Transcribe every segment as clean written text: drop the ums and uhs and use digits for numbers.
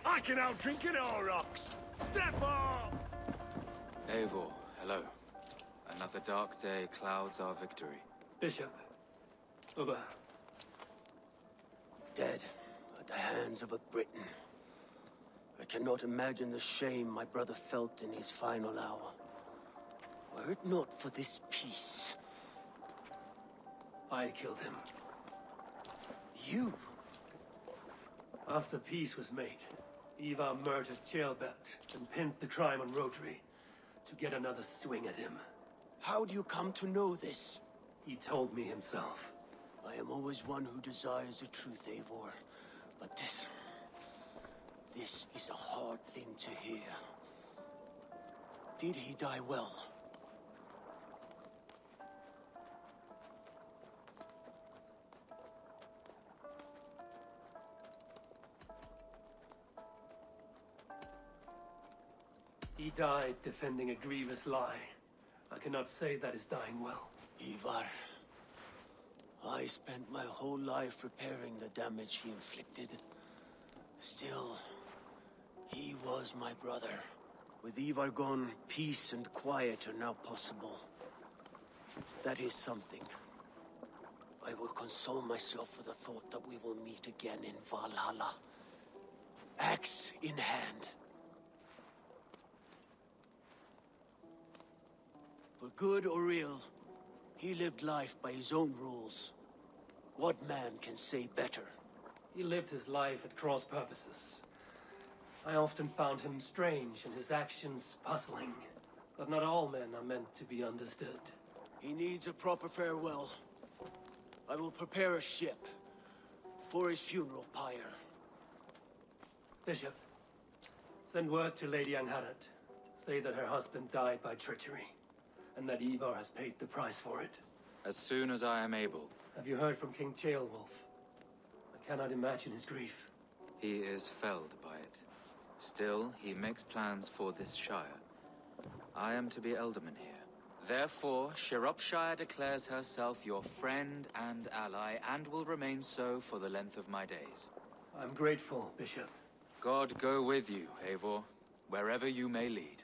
I can outdrink it all, rocks. Step up! Eivor, hello. Another dark day clouds our victory. Bishop. Over. Dead at the hands of a Briton. I cannot imagine the shame my brother felt in his final hour. Were it not for this peace. I killed him. You? After peace was made, Ivar murdered Ceolbert and pinned the crime on Rotary to get another swing at him. How do you come to know this? He told me himself. I am always one who desires the truth, Eivor. But this is a hard thing to hear. Did he die well? He died defending a grievous lie. I cannot say that is dying well. Ivar, I spent my whole life repairing the damage he inflicted. Still, he was my brother. With Ivar gone, peace and quiet are now possible. That is something. I will console myself for the thought that we will meet again in Valhalla. Axe in hand. For good or ill, he lived life by his own rules. What man can say better? He lived his life at cross purposes. I often found him strange and his actions puzzling. But not all men are meant to be understood. He needs a proper farewell. I will prepare a ship for his funeral pyre. Bishop, send word to Lady Angharad. Say that her husband died by treachery, and that Ivar has paid the price for it. As soon as I am able. Have you heard from King Ceolwulf? I cannot imagine his grief. He is felled by it. Still, he makes plans for this shire. I am to be Elderman here. Therefore, Shropshire declares herself your friend and ally, and will remain so for the length of my days. I'm grateful, Bishop. God go with you, Eivor, wherever you may lead.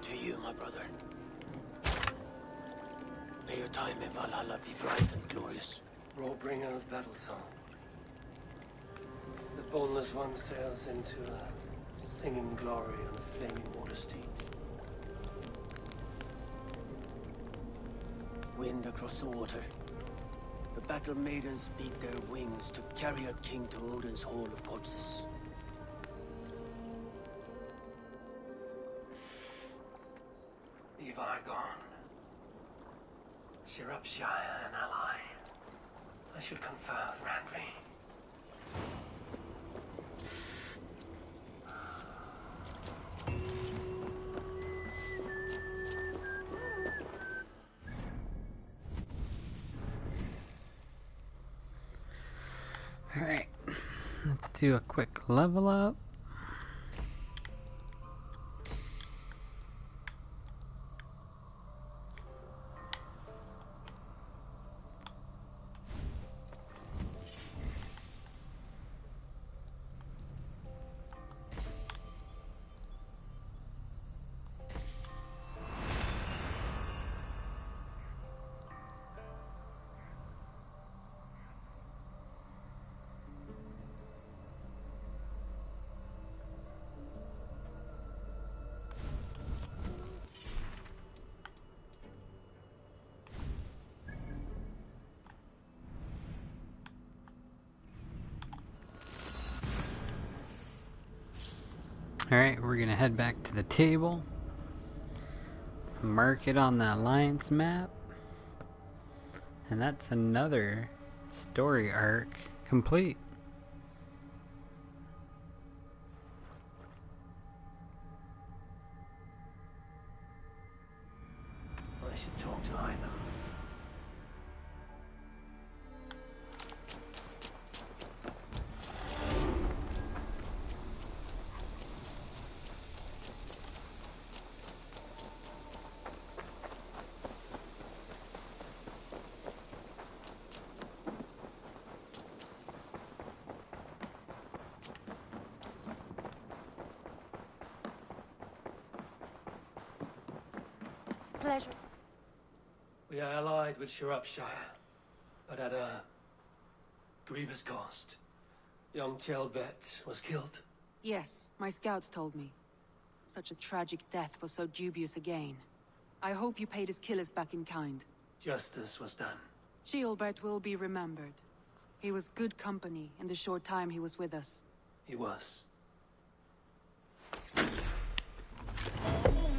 To you, my brother. May your time in Valhalla be bright and glorious. Rollbringer of battle song. The boneless one sails into a singing glory on a flaming water steed. Wind across the water. The battle maidens beat their wings to carry a king to Odin's Hall of Corpses. Ivar gone. Shropshire an ally. I should confer with Randvi. Alright, let's do a quick level up. Alright, we're gonna head back to the table. Mark it on the alliance map. And that's another story arc complete. I should talk to either. Pleasure. We are allied with Shropshire, but at a grievous cost. Young Chelbet was killed. Yes, my scouts told me. Such a tragic death for so dubious a gain. I hope you paid his killers back in kind. Justice was done. Chelbert will be remembered. He was good company in the short time he was with us. He was.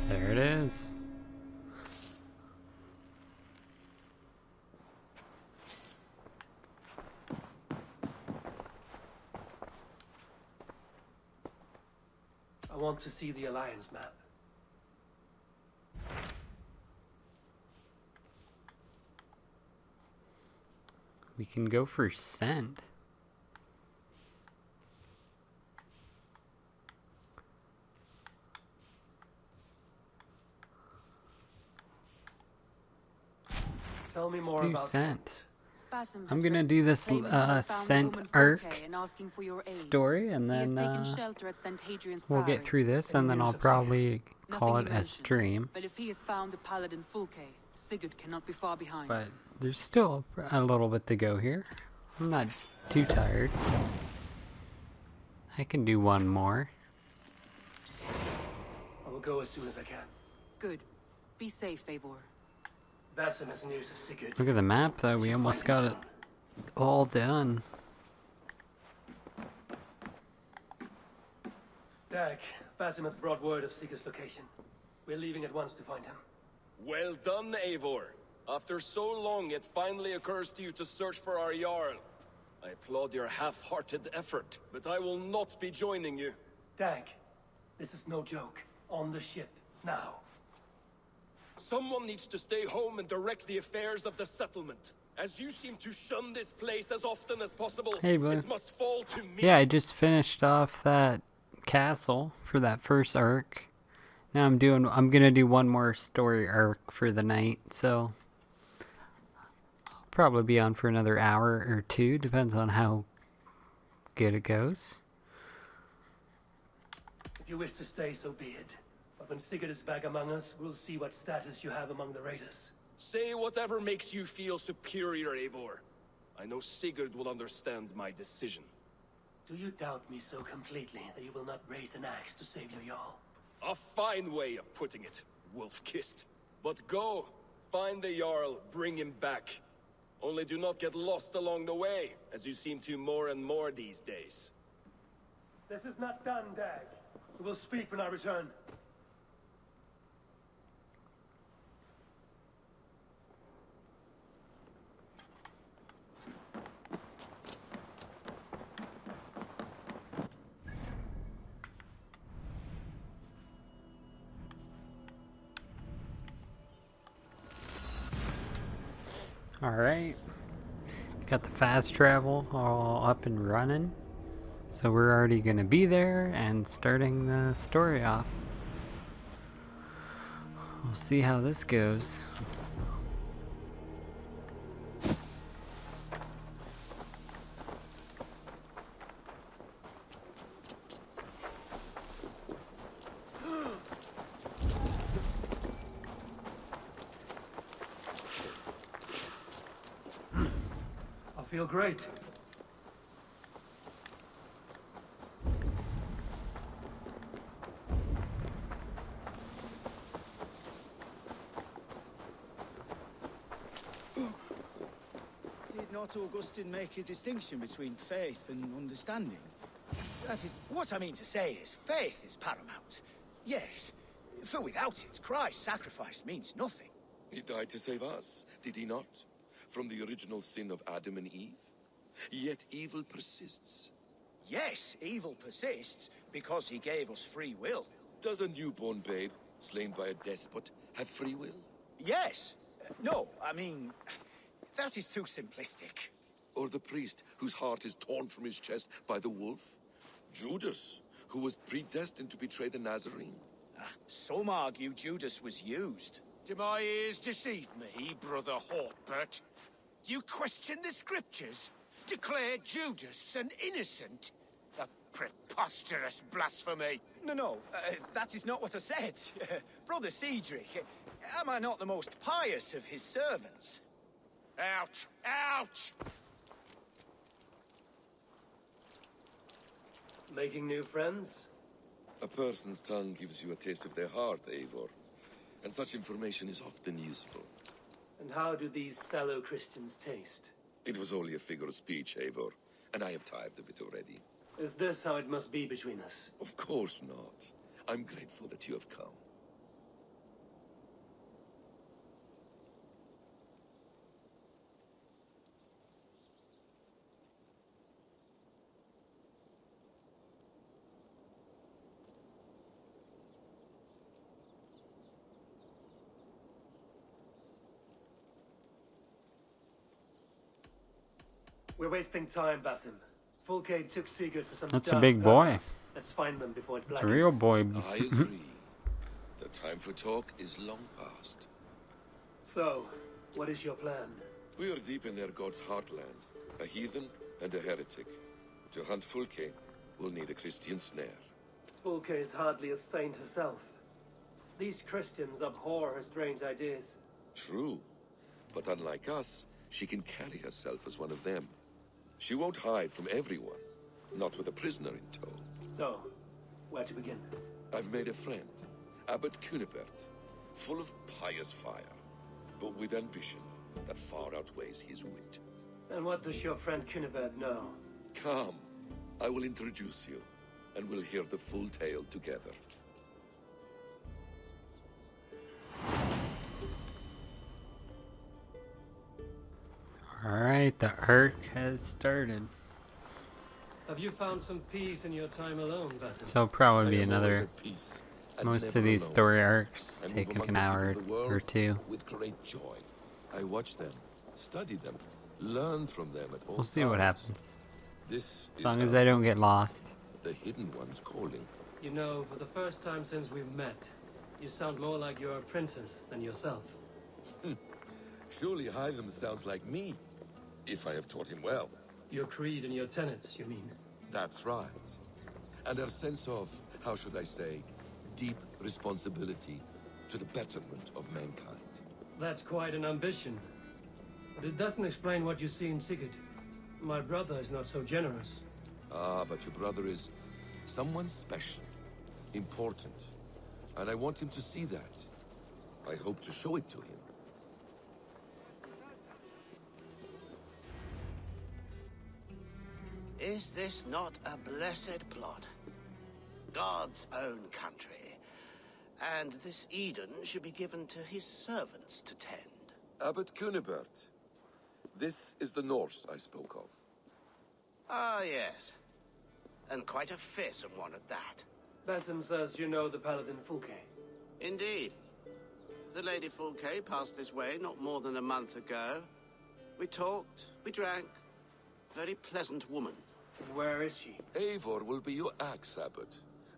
There it is. I want to see the Alliance map. We can go for scent. Tell me Let's more do about scent. Basim I'm has gonna read do this claiming to have found the scent woman arc Fulke and asking for your aid. story, and He has then taken shelter at St. Hadrian's we'll Priory. get through this, Any and then news I'll of Sigurd? probably call Nothing it he a mentioned, stream. But if he has found the paladin Fulke, Sigurd cannot be far behind. But there's still a little bit to go here. I'm not too tired. I can do one more. I will go as soon as I can. Good. Be safe, Eivor. Basim has news of Sigurd. Look at the map, though. We Should almost find got him it soon. all done. Dag, Basim has brought word of Sigurd's location. We're leaving at once to find him. Well done, Eivor. After so long, it finally occurs to you to search for our Jarl. I applaud your half-hearted effort, but I will not be joining you. Dag, this is no joke. On the ship, now. Someone needs to stay home and direct the affairs of the settlement. As you seem to shun this place as often as possible, Hey, boy. it must fall to me. Yeah, I just finished off that castle for that first arc. Now I'm gonna do one more story arc for the night, so I'll probably be on for another hour or two, depends on how good it goes. If you wish to stay, so be it. But when Sigurd is back among us, we'll see what status you have among the raiders. Say whatever makes you feel superior, Eivor. I know Sigurd will understand my decision. Do you doubt me so completely that you will not raise an axe to save your Jarl? A fine way of putting it, wolf-kissed. But go, find the Jarl, bring him back. Only do not get lost along the way, as you seem to more and more these days. This is not done, Dag. We will speak when I return. Alright. Got the fast travel all up and running. So we're already gonna be there and starting the story off. We'll see how this goes. I feel great. Did not Augustine make a distinction between faith and understanding? That is, what I mean to say is, faith is paramount. Yes, for without it, Christ's sacrifice means nothing. He died to save us, did he not? From the original sin of Adam and Eve? Yet evil persists. Yes, evil persists because he gave us free will. Does a newborn babe, slain by a despot, have free will? Yes. No, I mean, that is too simplistic. Or the priest whose heart is torn from his chest by the wolf? Judas, who was predestined to betray the Nazarene? Some argue Judas was used. Do my ears deceive me, Brother Hortbert? You question the scriptures? Declare Judas an innocent? A preposterous blasphemy! No, that is not what I said. Brother Cedric, am I not the most pious of his servants? Out! Out! Making new friends? A person's tongue gives you a taste of their heart, Eivor. And such information is often useful. And how do these sallow Christians taste? It was only a figure of speech, Eivor, and I have tired of it already. Is this how it must be between us? Of course not. I'm grateful that you have come. We're wasting time, Basim. Fulke took Sigurd for some That's a dark big boy. purpose. Let's find them before it It's a blackens. real boy. I agree. The time for talk is long past. So, what is your plan? We are deep in their god's heartland, a heathen and a heretic. To hunt Fulke, we'll need a Christian snare. Fulke is hardly a saint herself. These Christians abhor her strange ideas. True, but unlike us, she can carry herself as one of them. She won't hide from everyone, not with a prisoner in tow. So, where to begin? I've made a friend, Abbot Cunibert, full of pious fire, but with ambition that far outweighs his wit. And what does your friend Cunibert know? Come, I will introduce you, and we'll hear the full tale together. Alright, the arc has started. Have you found some peace in your time alone, Basim? So probably I be am always another. at peace, and Most never of these alone. story arcs I move take among like an the people hour of the world or two. with great joy. I watch them, study them, learn from them at all We'll see what times. happens. This As is long as our I don't country, get lost. the hidden ones calling. You know, for the first time since we've met, you sound more like you're a princess than yourself. Surely Hytham sounds like me, if I have taught him well. Your creed and your tenets, you mean? That's right. And our sense of, how should I say, deep responsibility to the betterment of mankind. That's quite an ambition. But it doesn't explain what you see in Sigurd. My brother is not so generous. Ah, but your brother is someone special, important, and I want him to see that. I hope to show it to him. Is this not a blessed plot? God's own country. And this Eden should be given to his servants to tend. Abbot Cunibert, this is the Norse I spoke of. Ah, yes. And quite a fearsome one at that. Basim says you know the paladin Fulke. Indeed. The Lady Fulke passed this way not more than a month ago. We talked, we drank. Very pleasant woman. Where is she? Eivor will be your axe, Abbot,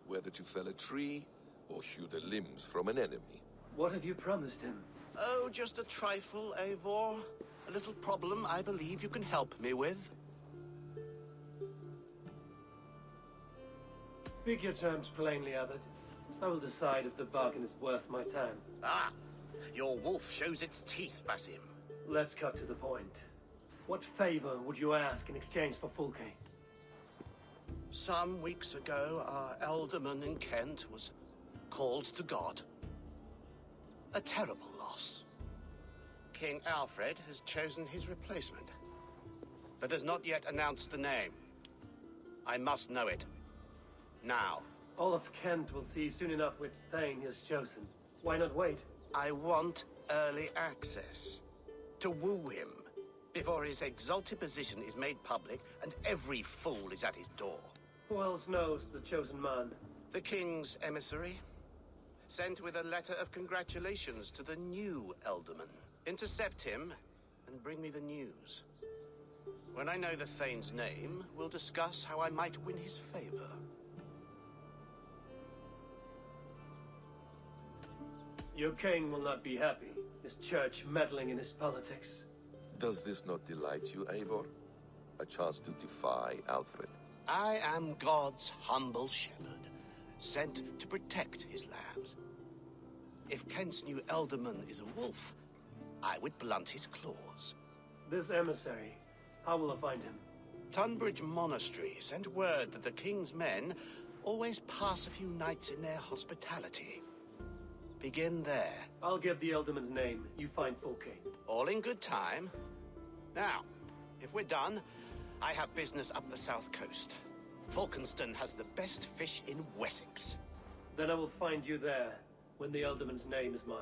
whether to fell a tree or hew the limbs from an enemy. What have you promised him? Oh, just a trifle, Eivor. A little problem I believe you can help me with. Speak your terms plainly, Abbot. I will decide if the bargain is worth my time. Ah, your wolf shows its teeth, Basim. Let's cut to the point. What favor would you ask in exchange for Fulke? Some weeks ago, our alderman in Kent was called to God. A terrible loss. King Alfred has chosen his replacement, but has not yet announced the name. I must know it. Now. All of Kent will see soon enough which thane he has chosen. Why not wait? I want early access. To woo him, before his exalted position is made public and every fool is at his door. Who else knows the chosen man? The king's emissary, Sent with a letter of congratulations to the new Alderman. Intercept him and bring me the news. When I know the Thane's name, we'll discuss how I might win his favor. Your king will not be happy. His church meddling in his politics. Does this not delight you, Eivor? A chance to defy Alfred. I am God's humble shepherd, sent to protect his lambs. If Kent's new Alderman is a wolf, I would blunt his claws. This emissary, how will I find him? Tunbridge Monastery sent word that the king's men always pass a few nights in their hospitality. Begin there. I'll give the Elderman's name. You find Fulke. All in good time. Now, if we're done, I have business up the south coast. Falkenston has the best fish in Wessex. Then I will find you there, when the Elderman's name is mine.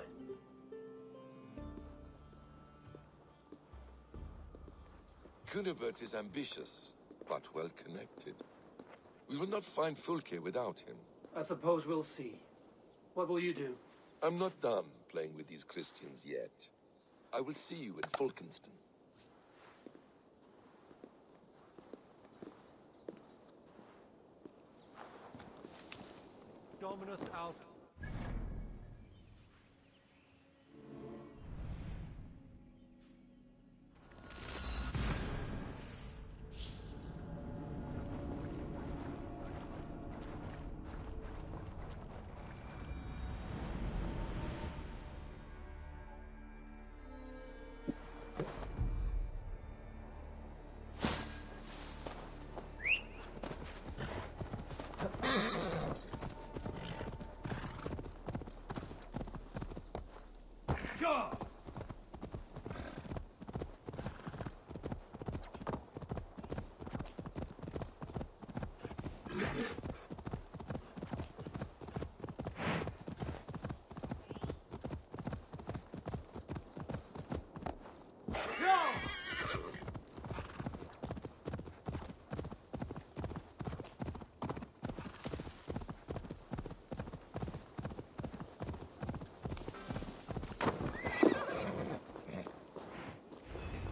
Cunibert is ambitious, but well connected. We will not find Fulke without him. I suppose we'll see. What will you do? I'm not done playing with these Christians yet. I will see you in Falkenston. Dominus out.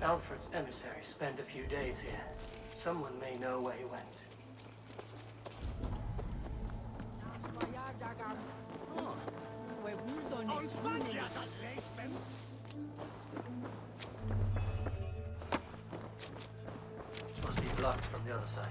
Alfred's emissary spent a few days here. Someone may know where he went. Must be blocked from the other side.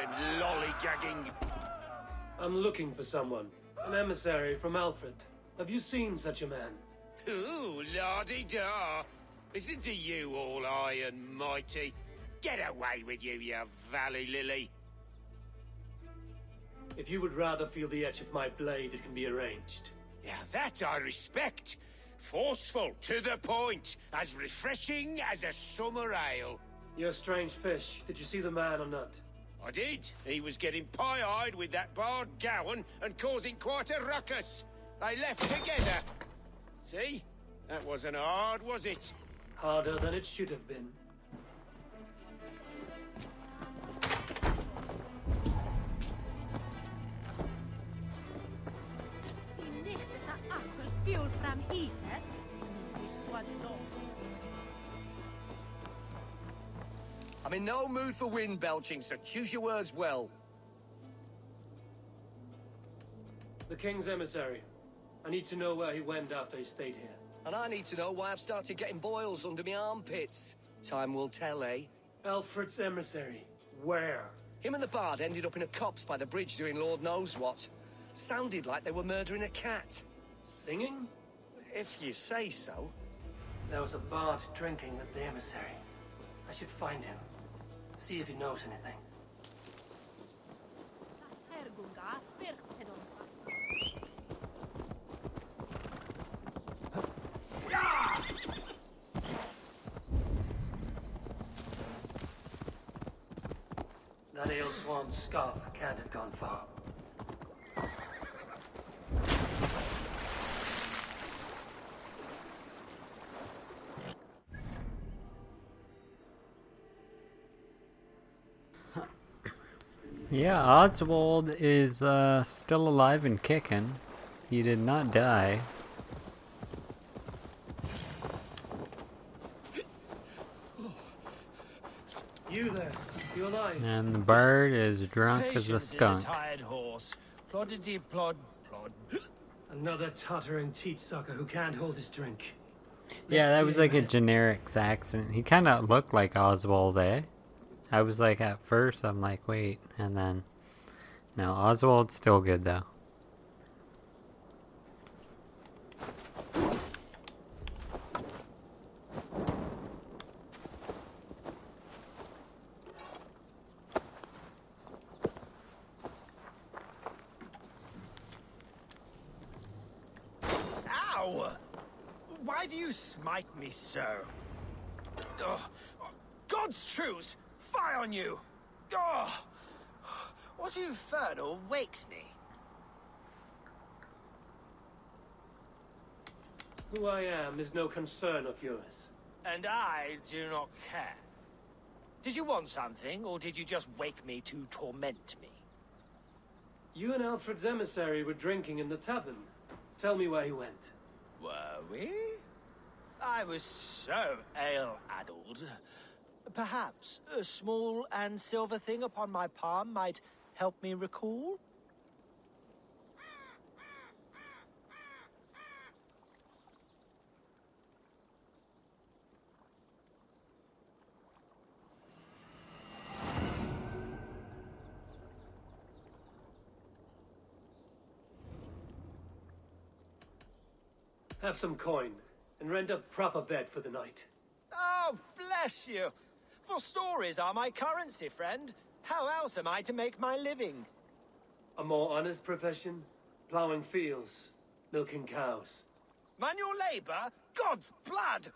And lollygagging. I'm looking for someone. An emissary from Alfred. Have you seen such a man? Ooh, la-di-da. Listen to you, all high and mighty. Get away with you, you valley lily. If you would rather feel the edge of my blade, it can be arranged. Yeah, that I respect. Forceful, to the point, as refreshing as a summer ale. You're a strange fish. Did you see the man or not? I did. He was getting pie-eyed with that Bard Gowan and causing quite a ruckus. They left together. See? That wasn't hard, was it? Harder than it should have been. I'm in no mood for wind belching, so choose your words well. The King's emissary. I need to know where he went after he stayed here. And I need to know why I've started getting boils under my armpits. Time will tell, eh? Alfred's emissary. Where? Him and the Bard ended up in a copse by the bridge doing Lord knows what. Sounded like they were murdering a cat. Singing? If you say so. There was a Bard drinking with the emissary. I should find him. See if he knows anything. An ale swan scarf can't have gone far. Yeah, Oswald is still alive and kicking. He did not die. You there, you alive? And the bird is drunk as a Patience skunk. is a tired horse. Ploddity plod plod. Another tottering teat sucker who can't hold his drink. Yeah, that was like a man. generic accent. He kind of looked like Oswald, eh? I was like, at first, I'm like, wait, and then... No, Oswald's still good, though. Ow! Why do you smite me so? Oh, God's truce! Fie on you! Oh, what infernal wakes me? Who I am is no concern of yours. And I do not care. Did you want something, or did you just wake me to torment me? You and Alfred's emissary were drinking in the tavern. Tell me where he went. Were we? I was so ale-addled. Perhaps a small and silver thing upon my palm might help me recall? Have some coin, and rent a proper bed for the night. Oh, bless you! For stories are my currency, friend. How else am I to make my living? A more honest profession? Plowing fields, milking cows. Manual labor? God's blood!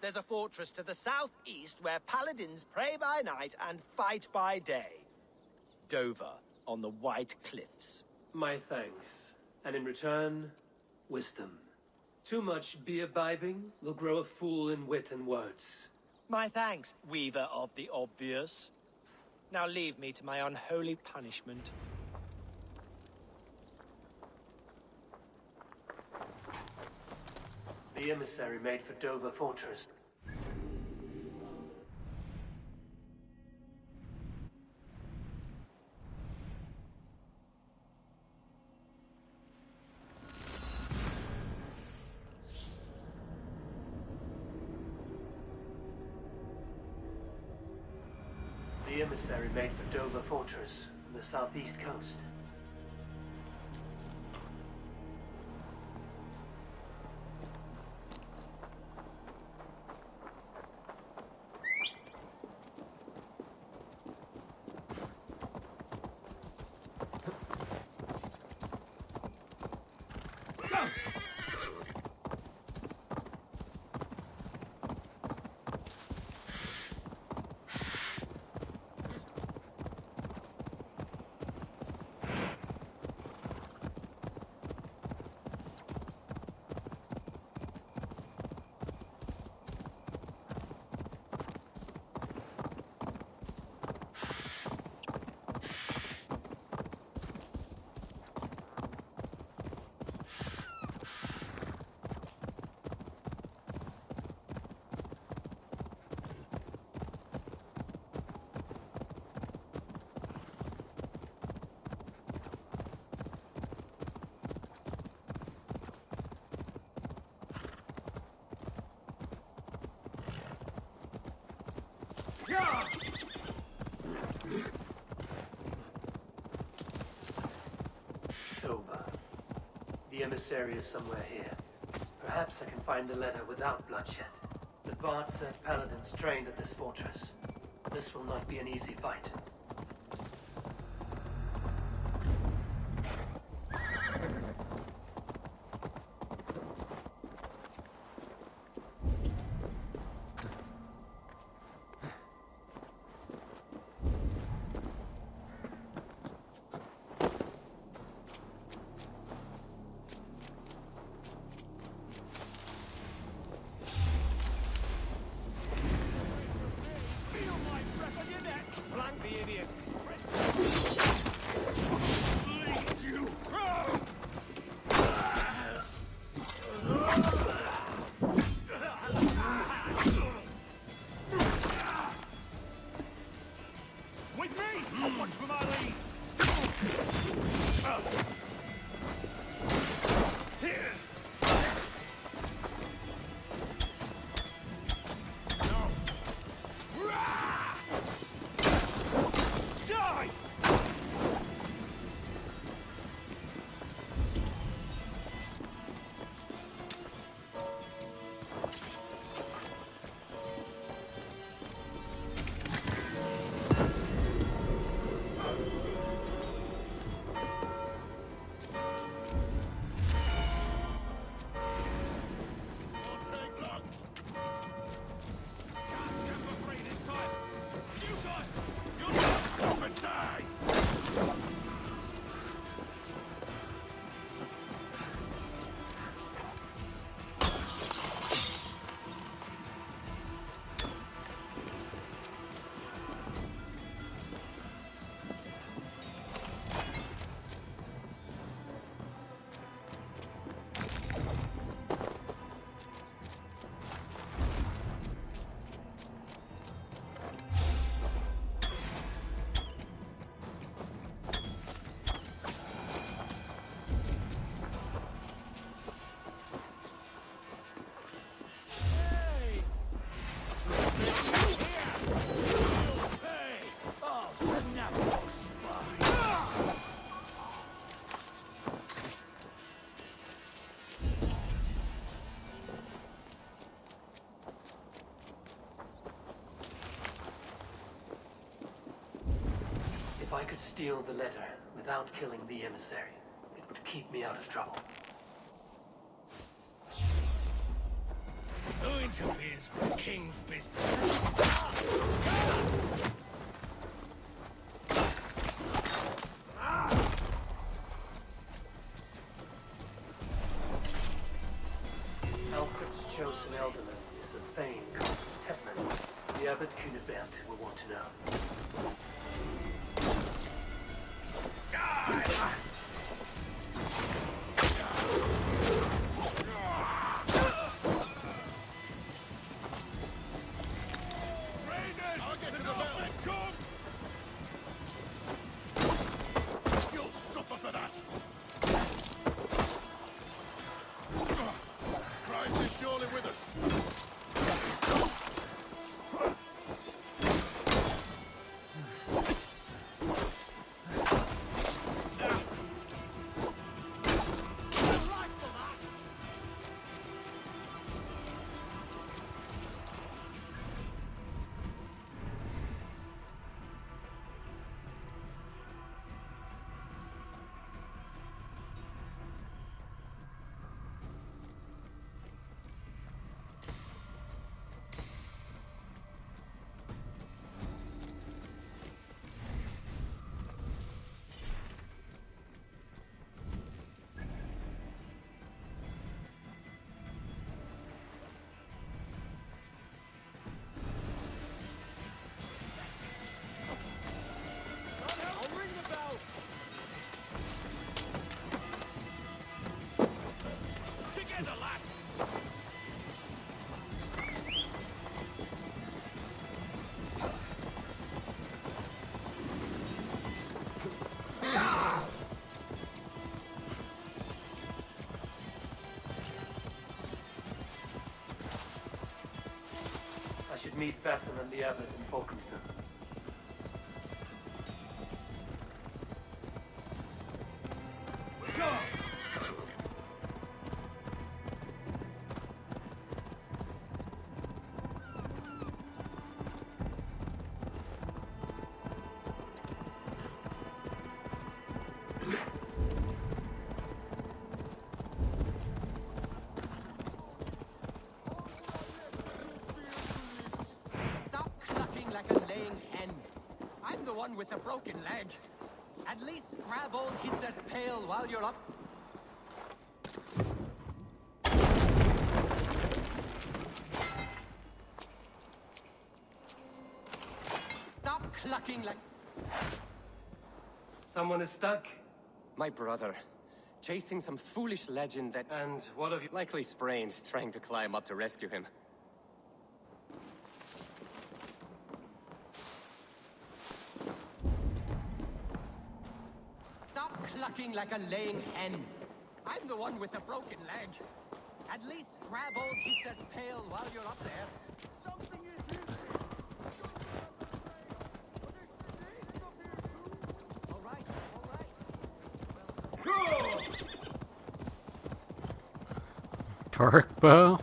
There's a fortress to the southeast where paladins pray by night and fight by day. Dover, on the White Cliffs. My thanks. And in return, wisdom. Too much beer-bibbing will grow a fool in wit and words. My thanks, weaver of the obvious. Now leave me to my unholy punishment. The emissary made for Dover Fortress. The emissary made for Dover Fortress on the southeast coast. Dover. The emissary is somewhere here. Perhaps I can find the letter without bloodshed. The Bard said paladins trained at this fortress. This will not be an easy fight. I could steal the letter without killing the emissary, it would keep me out of trouble. Who interferes with King's business? Guards! Alfred's chosen elderman is a thane called Tepman. The Abbot Cunibert will want to know. I should meet Basin and the Abbot in Falkenston. Like a laying hen. I'm the one with the broken leg. At least grab old Hisser's tail while you're up. Stop clucking like... Someone is stuck. My brother. Chasing some foolish legend that... And what have you... likely sprained, trying to climb up to rescue him. Clucking like a laying hen. I'm the one with the broken leg. At least grab old Hisser's tail while you're up there. Something is here. All right, all right. Torque bow?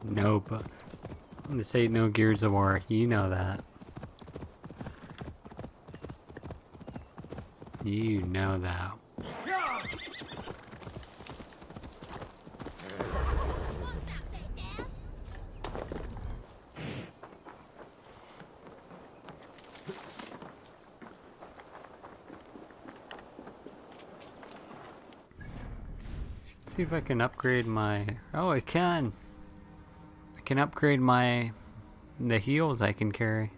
Nope. This ain't no Gears of War. You know that. You know that. Let's see if I can upgrade my... Oh, I can! I can upgrade my... the heals I can carry.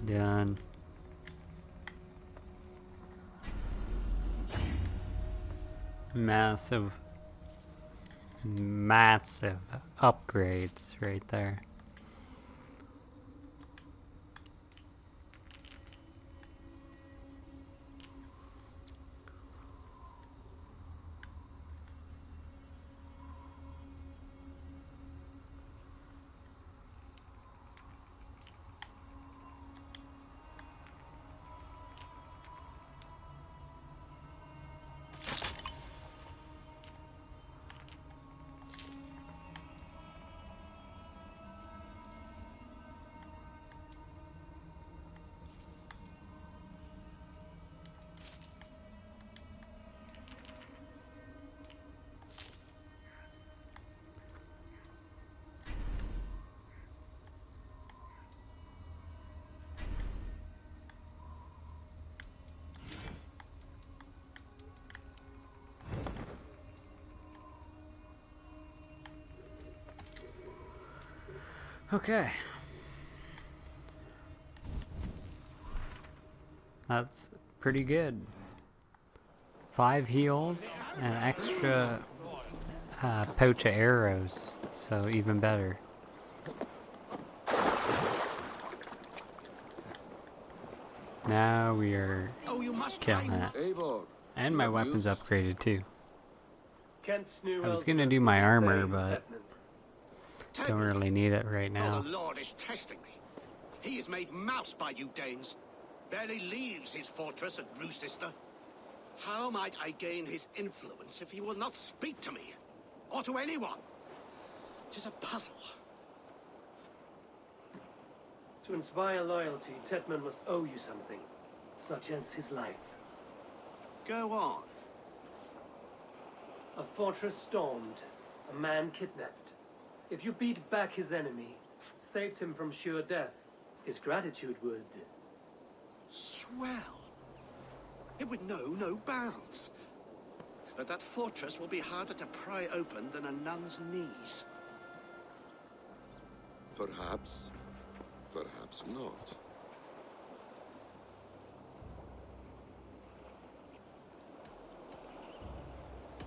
Done. Massive upgrades right there. Okay. That's pretty good. 5 heals and extra pouch of arrows, so even better. Now we are killing it. Eivor, And my weapon's news? upgraded too. Kent's new I was elder gonna do my armor, DrAiN but Hetman. don't really need it right Oh, now. the Lord is testing me. He is made mouse by you Danes. Barely leaves his fortress at Rootsister. How might I gain his influence if he will not speak to me? Or to anyone? 'Tis a puzzle. To inspire loyalty, Tetman must owe you something, such as his life. Go on. A fortress stormed, a man kidnapped. If you beat back his enemy, saved him from sure death, his gratitude would... Swell. It would know no bounds. But that fortress will be harder to pry open than a nun's knees. Perhaps. Perhaps not.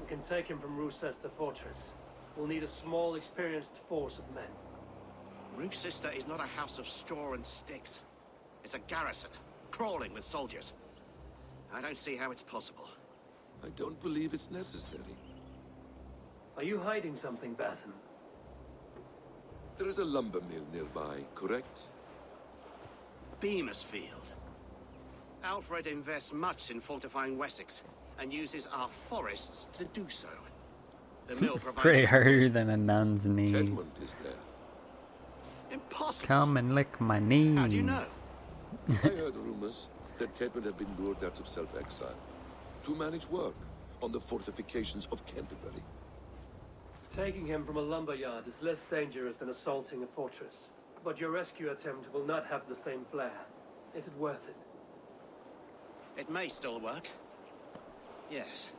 We can take him from Rootsister Fortress. We'll need a small, experienced force of men. Rootsister is not a house of straw and sticks. It's a garrison, crawling with soldiers. I don't see how it's possible. I don't believe it's necessary. Are you hiding something, Bathan? There is a lumber mill nearby, correct? Beamersfield. Alfred invests much in fortifying Wessex, and uses our forests to do so. The mill provides... Pray harder than a nun's knees. Tedmund is there. Impossible! Come and lick my knees. How do you know? I heard rumors that Tedmund had been lured out of self-exile to manage work on the fortifications of Canterbury. Taking him from a lumberyard is less dangerous than assaulting a fortress. But your rescue attempt will not have the same flair. Is it worth it? It may still work. Yes.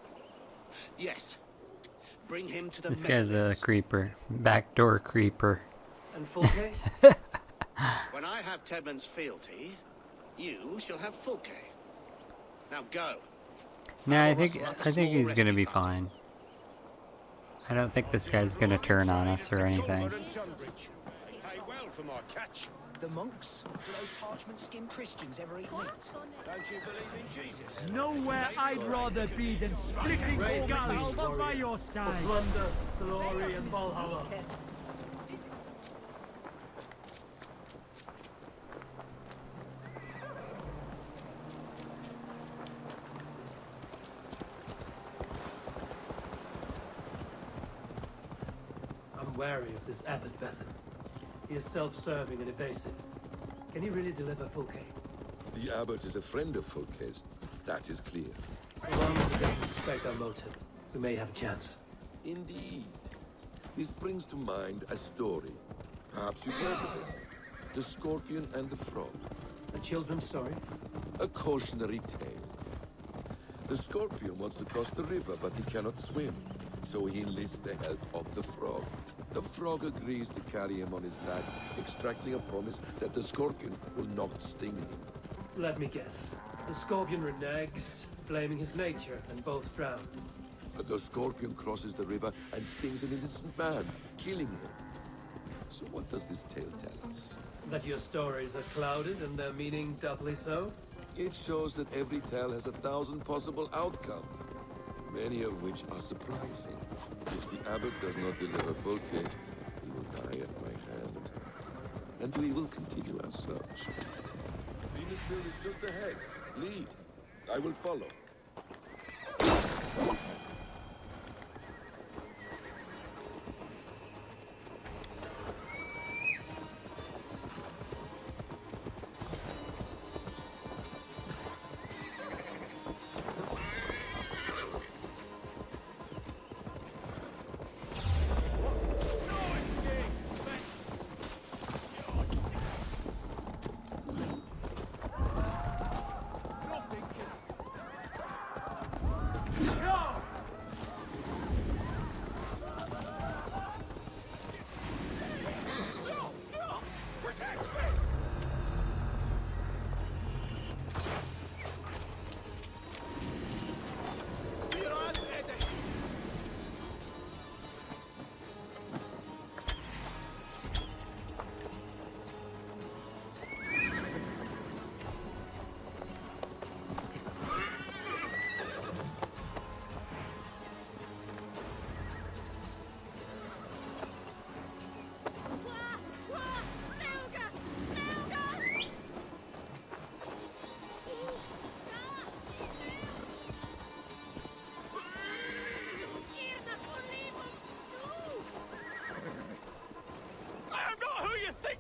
Yes. Bring him to the This guy's a megaliths. creeper. Backdoor creeper. And Fulke? When I have Tedmund's fealty, you shall have Fulke. Now go. Nah, I think he's gonna be fine. I don't think this guy's gonna turn on us or anything. Pay well for my catch. The monks? Do those parchment-skinned Christians ever eat meat? Don't you believe in Jesus? Nowhere I'd rather be than splitting the galleys by your side. For plunder, glory, and Valhalla. I'm wary of this abbot Vesson. He is self-serving and evasive. Can he really deliver Fulke? The abbot is a friend of Fulke's. That is clear. So long as he doesn't suspect our motive, we may have a chance. Indeed. This brings to mind a story. Perhaps you've heard of it. The Scorpion and the Frog. A children's story? A cautionary tale. The Scorpion wants to cross the river, but he cannot swim. So he enlists the help of the Frog. The Frog agrees to carry him on his back, extracting a promise that the Scorpion will not sting him. Let me guess. The Scorpion reneges, blaming his nature, and both drown. The Scorpion crosses the river and stings an innocent man, killing him. So what does this tale tell us? That your stories are clouded and their meaning doubly so? It shows that every tale has 1,000 possible outcomes, many of which are surprising. If the abbot does not deliver Fulke, he will die at my hand. And we will continue our search. Venusville is just ahead. Lead. I will follow.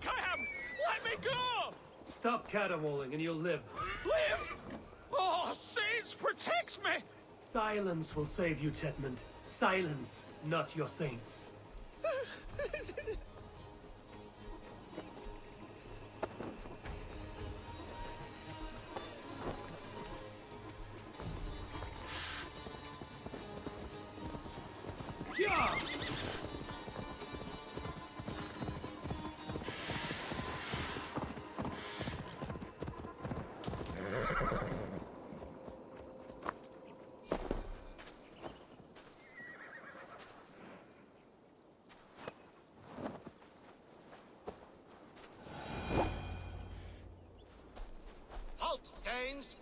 think I am? Let me go! Stop caterwauling and you'll live. Live! Oh, saints, protect me! Silence will save you, Tedmund. Silence, not your saints. Yeah! Halt, Danes!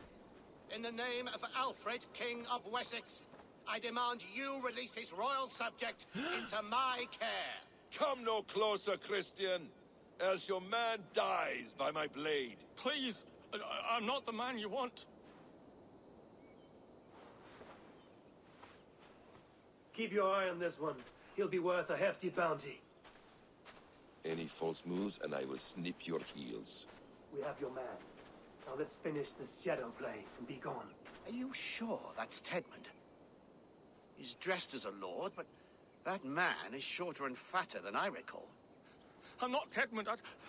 In the name of Alfred, King of Wessex, I demand you release his royal subject into my care. Come no closer, Christian, else your man dies by my blade. Please, I'm not the man you want. Keep your eye on this one. He'll be worth a hefty bounty. Any false moves, and I will snip your heels. We have your man. Now let's finish this shadow play and be gone. Are you sure that's Tedmund? He's dressed as a lord, but that man is shorter and fatter than I recall. I'm not Tedmund.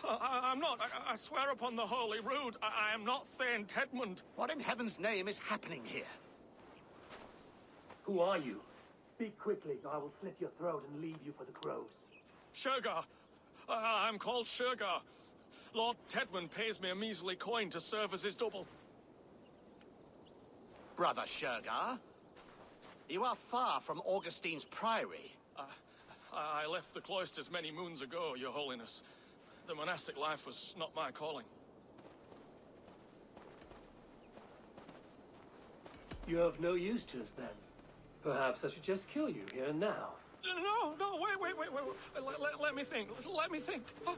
I'm not. I swear upon the Holy Rood, I am not Thane Tedmund. What in heaven's name is happening here? Who are you? Speak quickly, or I will slit your throat and leave you for the crows. Shergar. I'm called Shergar. Lord Tedmund pays me a measly coin to serve as his double. Brother Shergar, you are far from Augustine's priory. I left the cloisters many moons ago, Your Holiness. The monastic life was not my calling. You have no use to us then. Perhaps I should just kill you here and now. No, wait. Let me think. Let me think. Oh,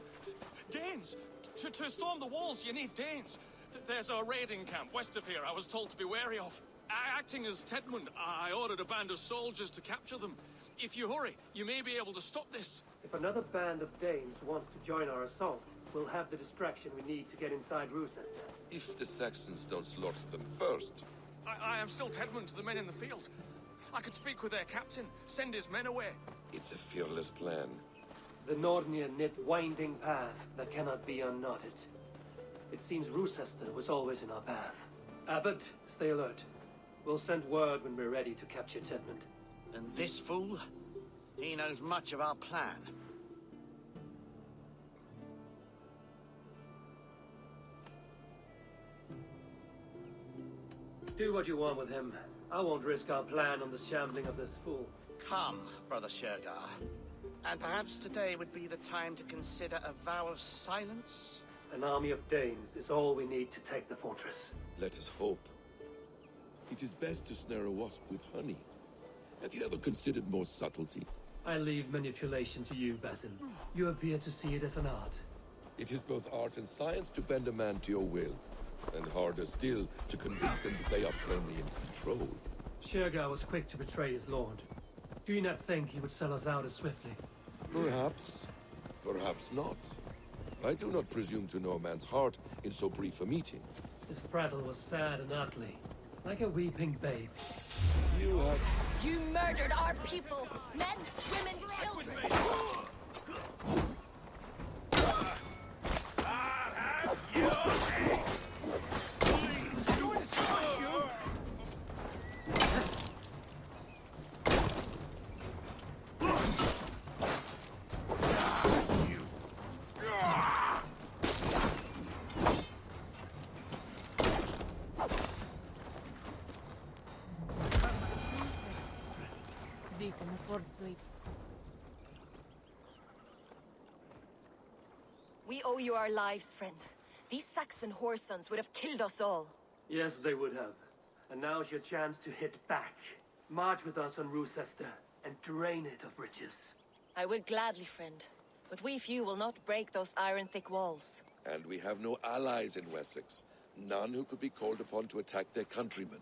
Danes! To storm the walls, you need Danes. There's a raiding camp west of here I was told to be wary of. Acting as Tedmund, I ordered a band of soldiers to capture them. If you hurry, you may be able to stop this. If another band of Danes wants to join our assault, we'll have the distraction we need to get inside Rochester. If the Saxons don't slaughter them first. I am still Tedmund to the men in the field. I could speak with their captain, send his men away. It's a fearless plan. The Nordnir knit winding path that cannot be unknotted. It seems Rochester was always in our path. Abbot, stay alert. We'll send word when we're ready to capture Tedmund. And this fool? He knows much of our plan. Do what you want with him. I won't risk our plan on the shambling of this fool. Come, Brother Shergar. And perhaps today would be the time to consider a vow of silence? An army of Danes is all we need to take the fortress. Let us hope. It is best to snare a wasp with honey. Have you ever considered more subtlety? I leave manipulation to you, Basil. You appear to see it as an art. It is both art and science to bend a man to your will. And harder still, to convince them that they are firmly in control. Shergar was quick to betray his lord. Do you not think he would sell us out as swiftly? Perhaps. Perhaps not. I do not presume to know a man's heart in so brief a meeting. His prattle was sad and ugly, like a weeping babe. You have... You murdered our people! Men, women, children! Deep in the sword sleep. We owe you our lives, friend. These Saxon whoresons would have killed us all. Yes, they would have. And now's your chance to hit back. March with us on Rochester and drain it of riches. I would gladly, friend. But we few will not break those iron-thick walls. And we have no allies in Wessex. None who could be called upon to attack their countrymen.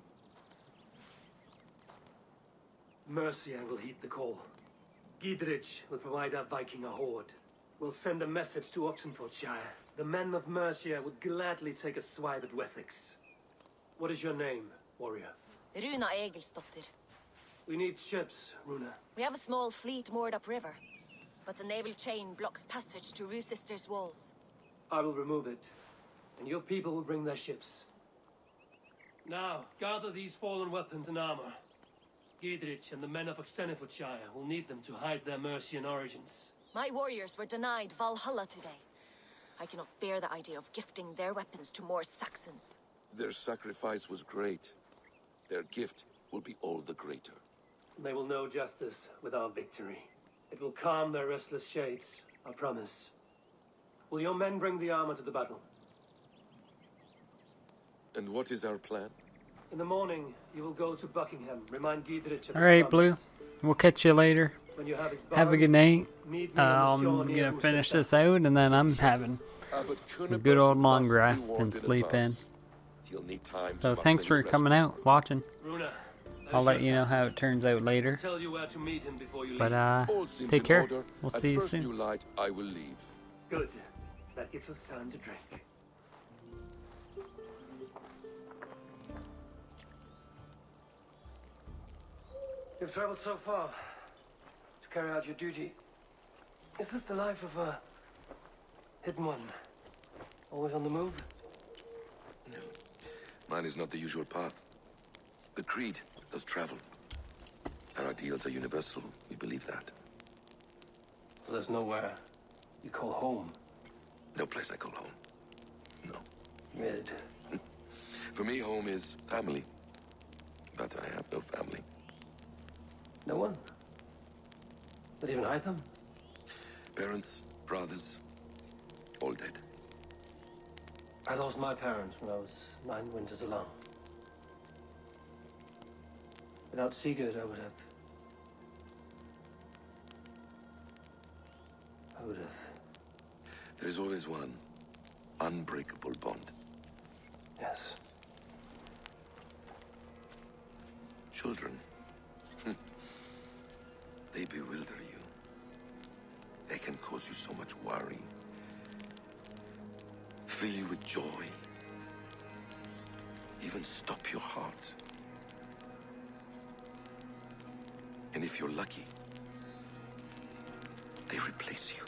Mercia will heed the call. Gidrich will provide our Viking a horde. We'll send a message to Oxenfordshire. The men of Mercia would gladly take a swipe at Wessex. What is your name, warrior? Runa Egilsdotter. We need ships, Runa. We have a small fleet moored upriver, but the naval chain blocks passage to Roosister's walls. I will remove it, and your people will bring their ships. Now, gather these fallen weapons and armor. Giedrich and the men of Oxenfordshire will need them to hide their Mercian origins. My warriors were denied Valhalla today. I cannot bear the idea of gifting their weapons to more Saxons. Their sacrifice was great. Their gift will be all the greater. They will know justice with our victory. It will calm their restless shades, I promise. Will your men bring the armor to the battle? And what is our plan? In the morning, you will go to Buckingham, remind Giedrich of Alright, his Blue. promise. We'll catch you later. When you have his Have a bond, good night. meet me on the shore I'm near gonna finish Rochester. this out, and then I'm having Abbot a Kunibert good old long must be rest warned and in sleep in. advance. He'll need time So to thanks muster for his coming rescue out, watching. Runa, I'll let you know how it turns out later. tell you where to meet him before you But leave. All seems take in care. order. We'll At see you first soon. new light, I will leave. Good. That gives us time to drink. You've traveled so far to carry out your duty. Is this the life of a hidden one? Always on the move? Mine is not the usual path. The Creed does travel. Our ideals are universal. We believe that. So there's nowhere you call home? No place I call home. No. Mid. For me, home is family. But I have no family. No one? Not even Hytham? Parents, brothers, all dead. I lost my parents when I was 9 winters alone. Without Sigurd, I would have... There is always one unbreakable bond. Yes. Children. They bewilder you. They can cause you so much worry. Fill you with joy. Even stop your heart. And if you're lucky, they replace you.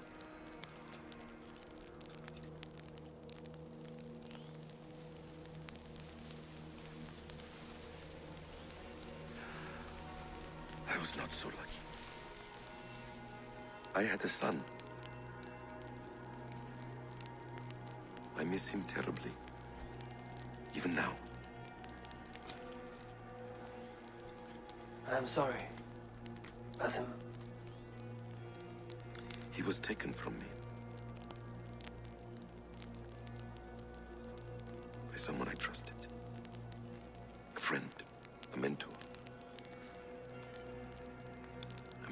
I was not so lucky. I had a son. I miss him terribly. Even now. I am sorry. Basim. He was taken from me. By someone I trusted. A friend, a mentor.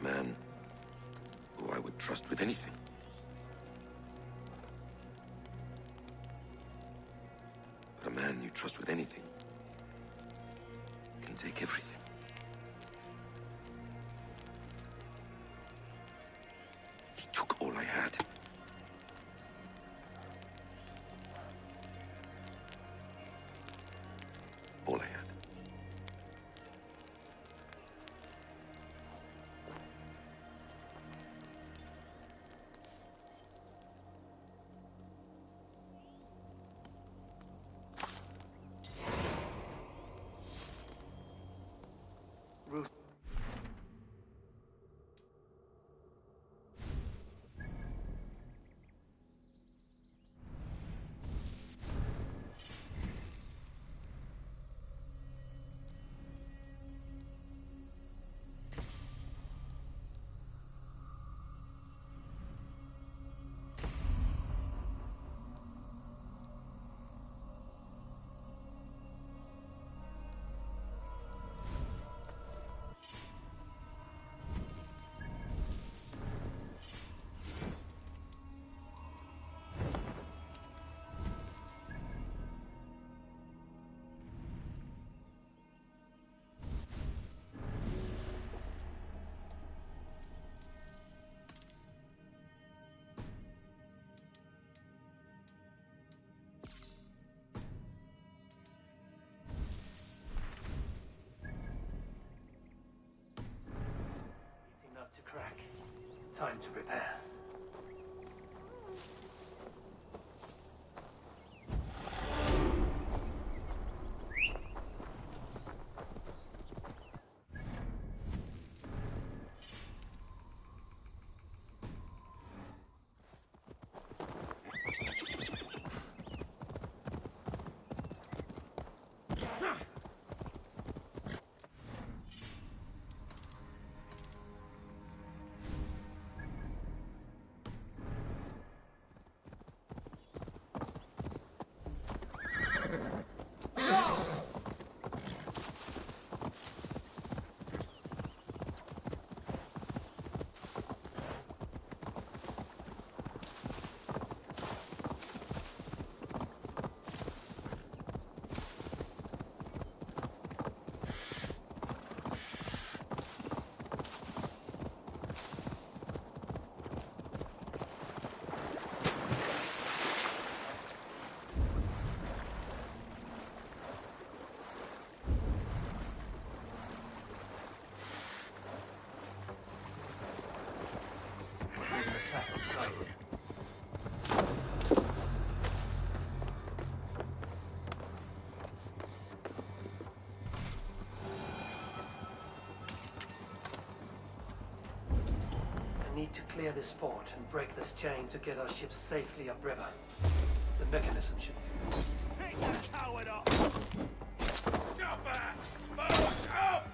A man who I would trust with anything. But a man you trust with anything can take everything. He took all I had. All I had. Time to prepare. Attack sighted. I need to clear this fort and break this chain to get our ships safely upriver. The mechanism should... Pick the coward up! Chopper! Boat up!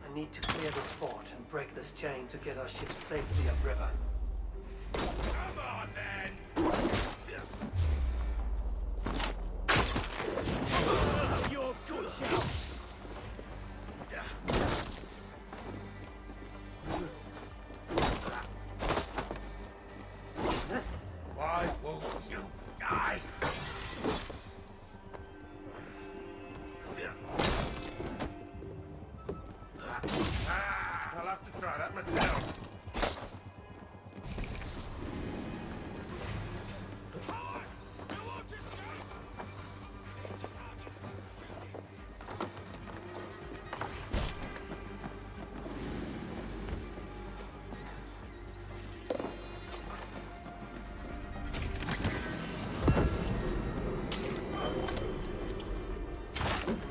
I need to clear this fort and break this chain to get our ships safely upriver. Come on, then! You're good shouts! Why won't you die? I'll have to try that myself.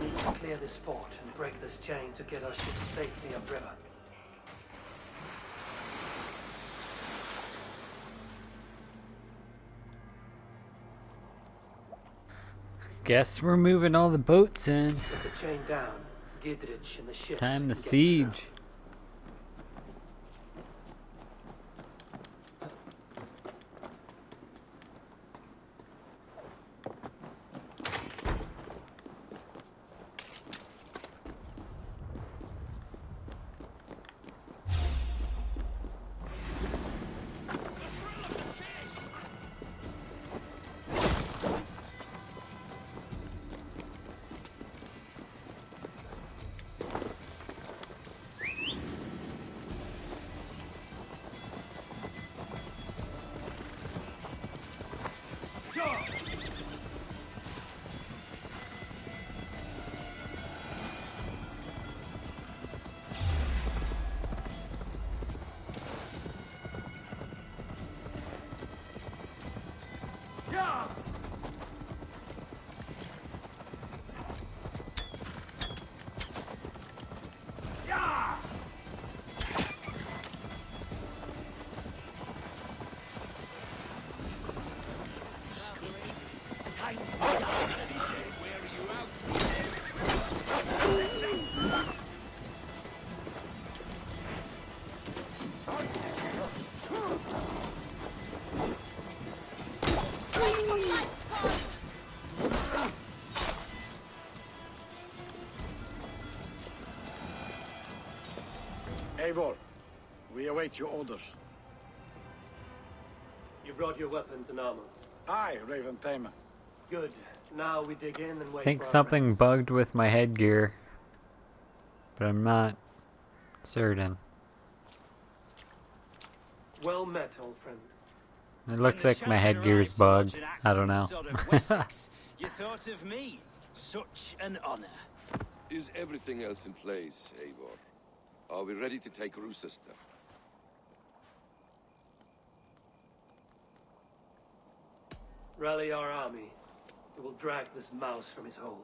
We need to clear this fort and break this chain to get our ships safely upriver. Guess we're moving all the boats in. Put the chain down. Gidrich and the ships. It's time to can get siege. Eivor, we await your orders. You brought your weapons and armor? Aye, Raven Tamer. Good. Now we dig in and wait I think for our something friends. bugged with my headgear, but I'm not certain. Well met, old friend. It looks like my headgear's bugged. I don't know. You thought of me. Such an honor. Is everything else in place, Eivor? Are we ready to take Roosester? Rally our army. We will drag this mouse from his hole.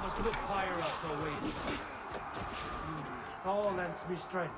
must look higher up for weight. All lends me strength.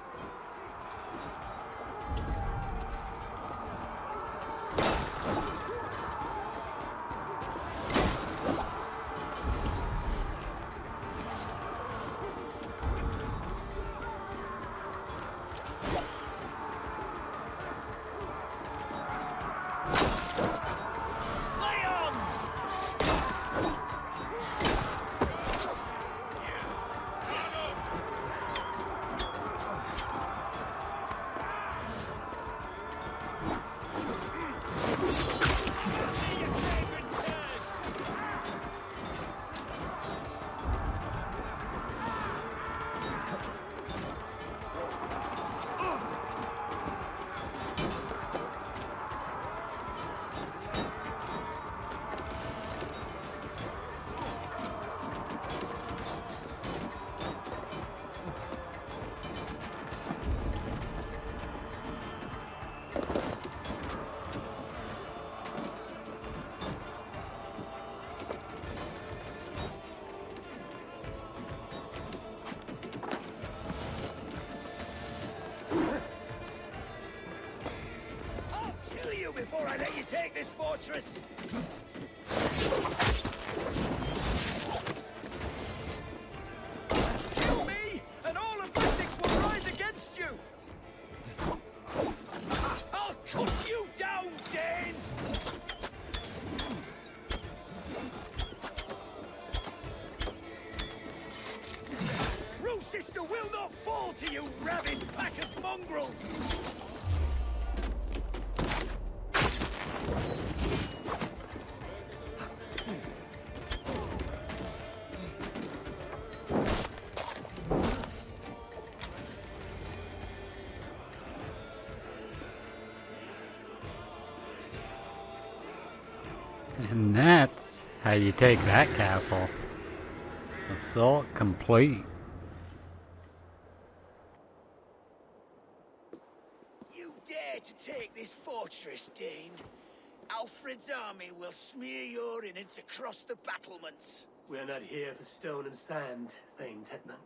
Before I let you take this fortress! Kill me, and all of Essex will rise against you! I'll cut you down, DrAiN! Sister will not fall to you, rabid pack of mongrels! And that's how you take that castle. Assault complete. You dare to take this fortress, DrAiN? Alfred's army will smear your innards across the battlements. We're not here for stone and sand, Thane Tedmund.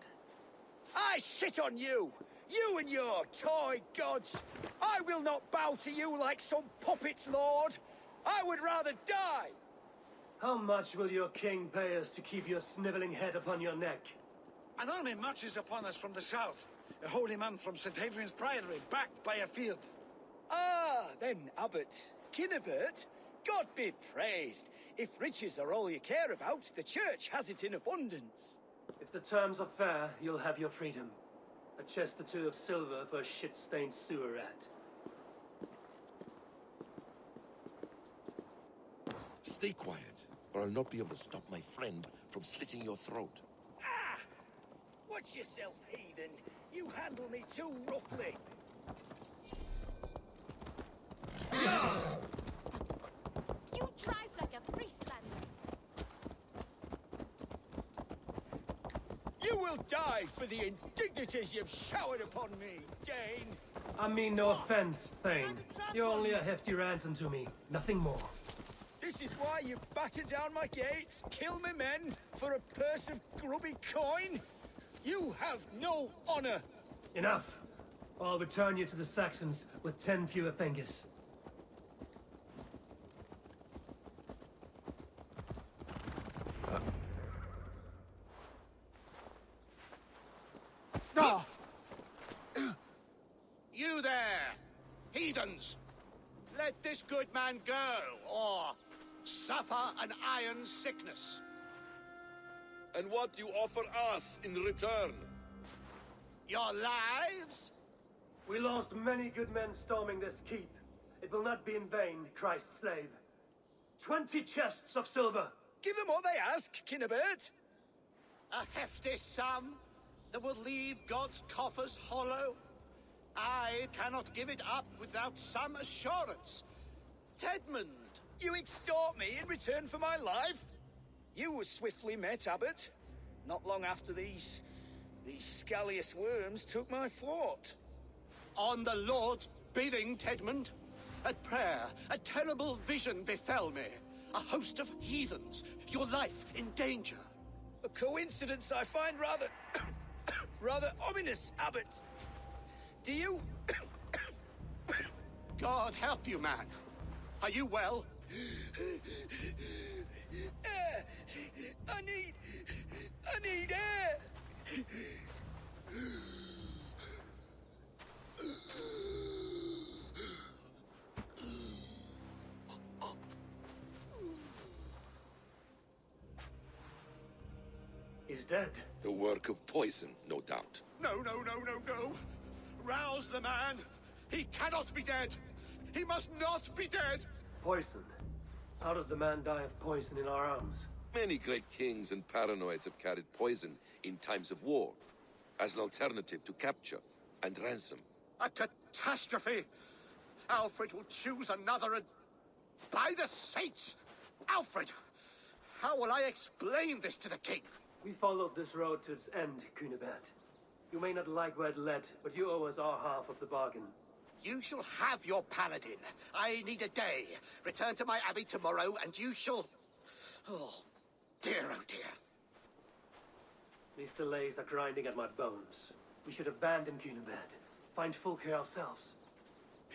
I shit on you! You and your toy gods! I will not bow to you like some puppet's lord! I would rather die! How much will your king pay us to keep your sniveling head upon your neck? An army marches upon us from the south. A holy man from St. Hadrian's Priory, backed by a field. Ah, then, Abbot Kinnebert, God be praised. If riches are all you care about, the church has it in abundance. If the terms are fair, you'll have your freedom. A chest or two of silver for a shit-stained sewer rat. Stay quiet, or I'll not be able to stop my friend from slitting your throat. Ah! Watch yourself, heathen. You handle me too roughly. You drive like a Friesland. You will die for the indignities you've showered upon me, DrAiN. I mean no offense, Thane. You're only a hefty ransom to me, nothing more. This is why you batter down my gates, kill my men, for a purse of grubby coin? You have no honor! Enough! I'll return you to the Saxons with 10 fewer fingers. You there, heathens! Let this good man go, or suffer an iron sickness. And what do you offer us in return? Your lives? We lost many good men storming this keep. It will not be in vain, Christ's slave. 20 chests of silver. Give them what they ask, Kinnebert. A hefty sum that will leave God's coffers hollow? I cannot give it up without some assurance. Tedmund! You extort me in return for my life? You were swiftly met, Abbot. Not long after these scallious worms took my fort. On the Lord's bidding, Tedmund. At prayer, a terrible vision befell me. A host of heathens, your life in danger. A coincidence I find rather... rather ominous, Abbot. Do you... God help you, man. Are you well? Air! I need air! He's dead. The work of poison, no doubt. No. Rouse the man. He cannot be dead. He must not be dead. Poison. How does the man die of poison in our arms? Many great kings and paranoids have carried poison in times of war, as an alternative to capture and ransom. A catastrophe. Alfred will choose another and... By the saints! Alfred! How will I explain this to the king? We followed this road to its end, Cunibert. You may not like where it led, but you owe us our half of the bargain. You shall have your paladin. I need a day. Return to my abbey tomorrow, and you shall... Oh dear. These delays are grinding at my bones. We should abandon Cunibert. Find Fulke ourselves.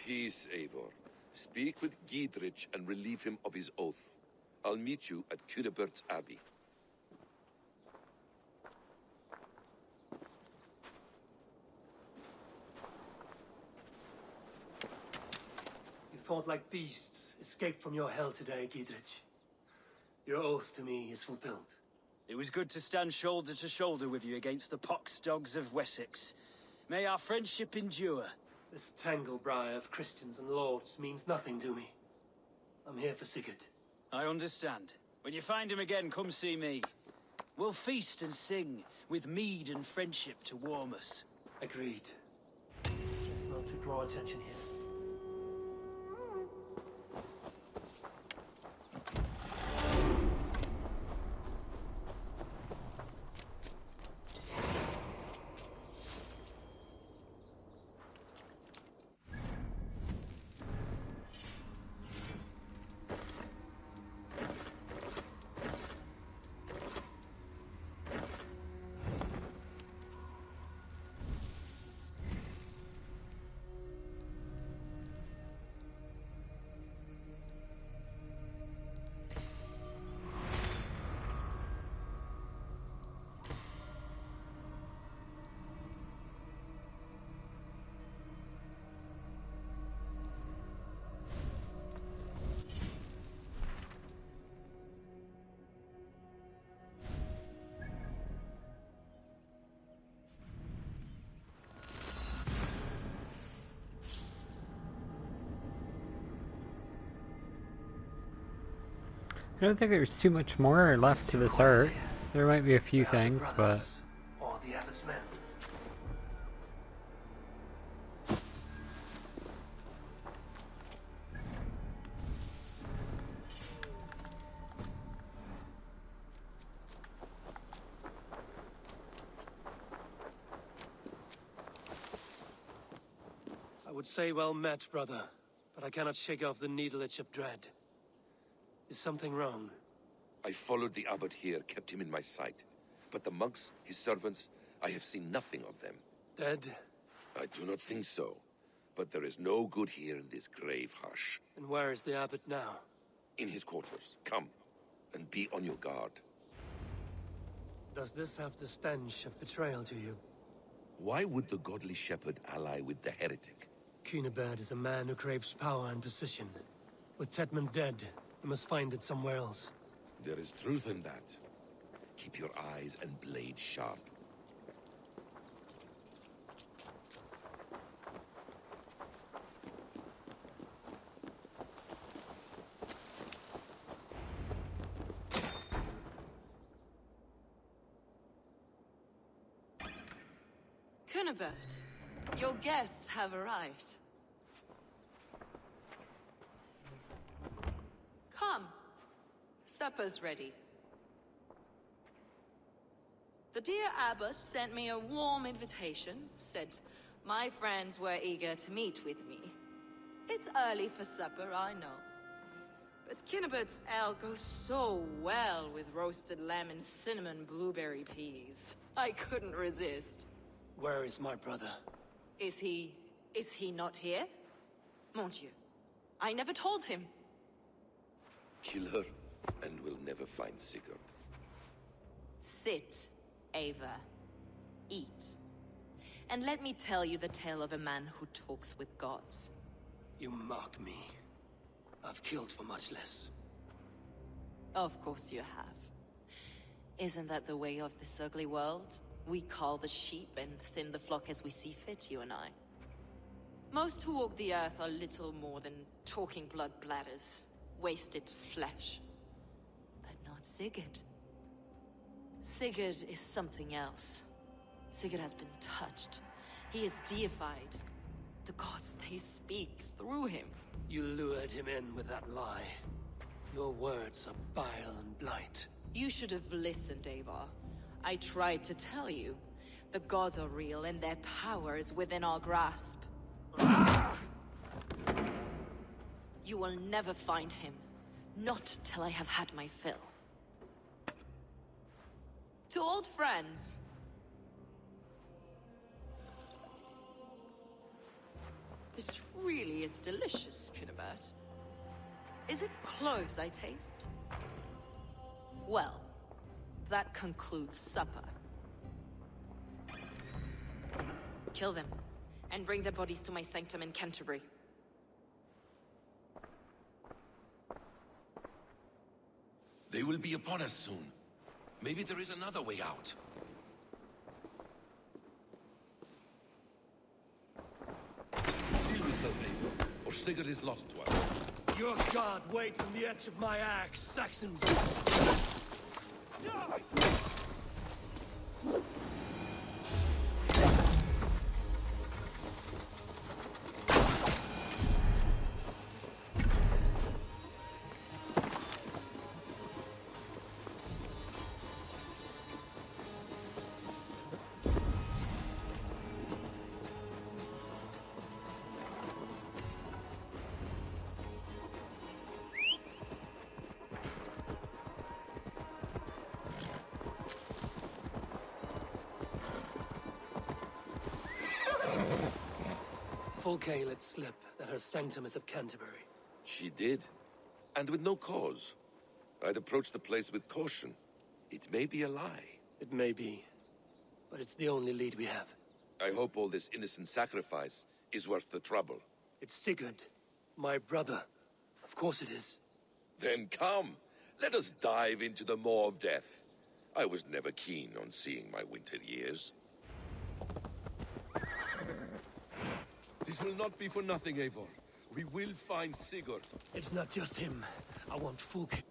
Peace, Eivor. Speak with xxDrAiNxx and relieve him of his oath. I'll meet you at Cunibert's Abbey. You fought like beasts, escaped from your hell today, xxDrAiNxx. Your oath to me is fulfilled. It was good to stand shoulder to shoulder with you against the pox dogs of Wessex. May our friendship endure. This tangle-briar of Christians and lords means nothing to me. I'm here for Sigurd. I understand. When you find him again, come see me. We'll feast and sing, with mead and friendship to warm us. Agreed. Just not to draw attention here. I don't think there's too much more left to this art. There might be a few things, but... Or the Abbot's men. I would say well met, brother, but I cannot shake off the needle itch of dread. Is something wrong? I followed the abbot here, kept him in my sight. But the monks, his servants, I have seen nothing of them. Dead? I do not think so. But there is no good here in this grave hush. And where is the abbot now? In his quarters. Come, and be on your guard. Does this have the stench of betrayal to you? Why would the godly shepherd ally with the heretic? Cunibert is a man who craves power and position. With Tedman dead, he must find it somewhere else. There is truth in that. Keep your eyes and blade sharp. Cunibert, your guests have arrived. Come. Supper's ready. The dear abbot sent me a warm invitation, said my friends were eager to meet with me. It's early for supper, I know. but Kinnabert's ale goes so well with roasted lamb and cinnamon blueberry peas. I couldn't resist. Where is my brother? Is he not here? Mon Dieu. I never told him. Kill her, and we'll never find Sigurd. Sit, Ava. Eat. And let me tell you the tale of a man who talks with gods. You mock me. I've killed for much less. Of course you have. Isn't that the way of this ugly world? We cull the sheep and thin the flock as we see fit, you and I. Most who walk the earth are little more than talking blood bladders, wasted flesh. But not Sigurd. Sigurd is something else. Sigurd has been touched. He is deified. The gods, they speak through him. You lured him in with that lie. Your words are bile and blight. You should have listened, Ava. I tried to tell you. The gods are real and their power is within our grasp. You will never find him. Not till I have had my fill. To old friends. This really is delicious, Kinnabert. Is it cloves I taste? Well, that concludes supper. Kill them, and bring their bodies to my sanctum in Canterbury. They will be upon us soon. Maybe there is another way out. Steal yourself, Abel, or Sigurd is lost to us. Your god waits on the edge of my axe, Saxons. Fulke let slip that her sanctum is at Canterbury. She did, and with no cause. I'd approach the place with caution. It may be a lie. It may be, but it's the only lead we have. I hope all this innocent sacrifice is worth the trouble. It's Sigurd, my brother. Of course it is. Then come, let us dive into the maw of death. I was never keen on seeing my winter years. This will not be for nothing, Eivor. We will find Sigurd. It's not just him. I want Fulke.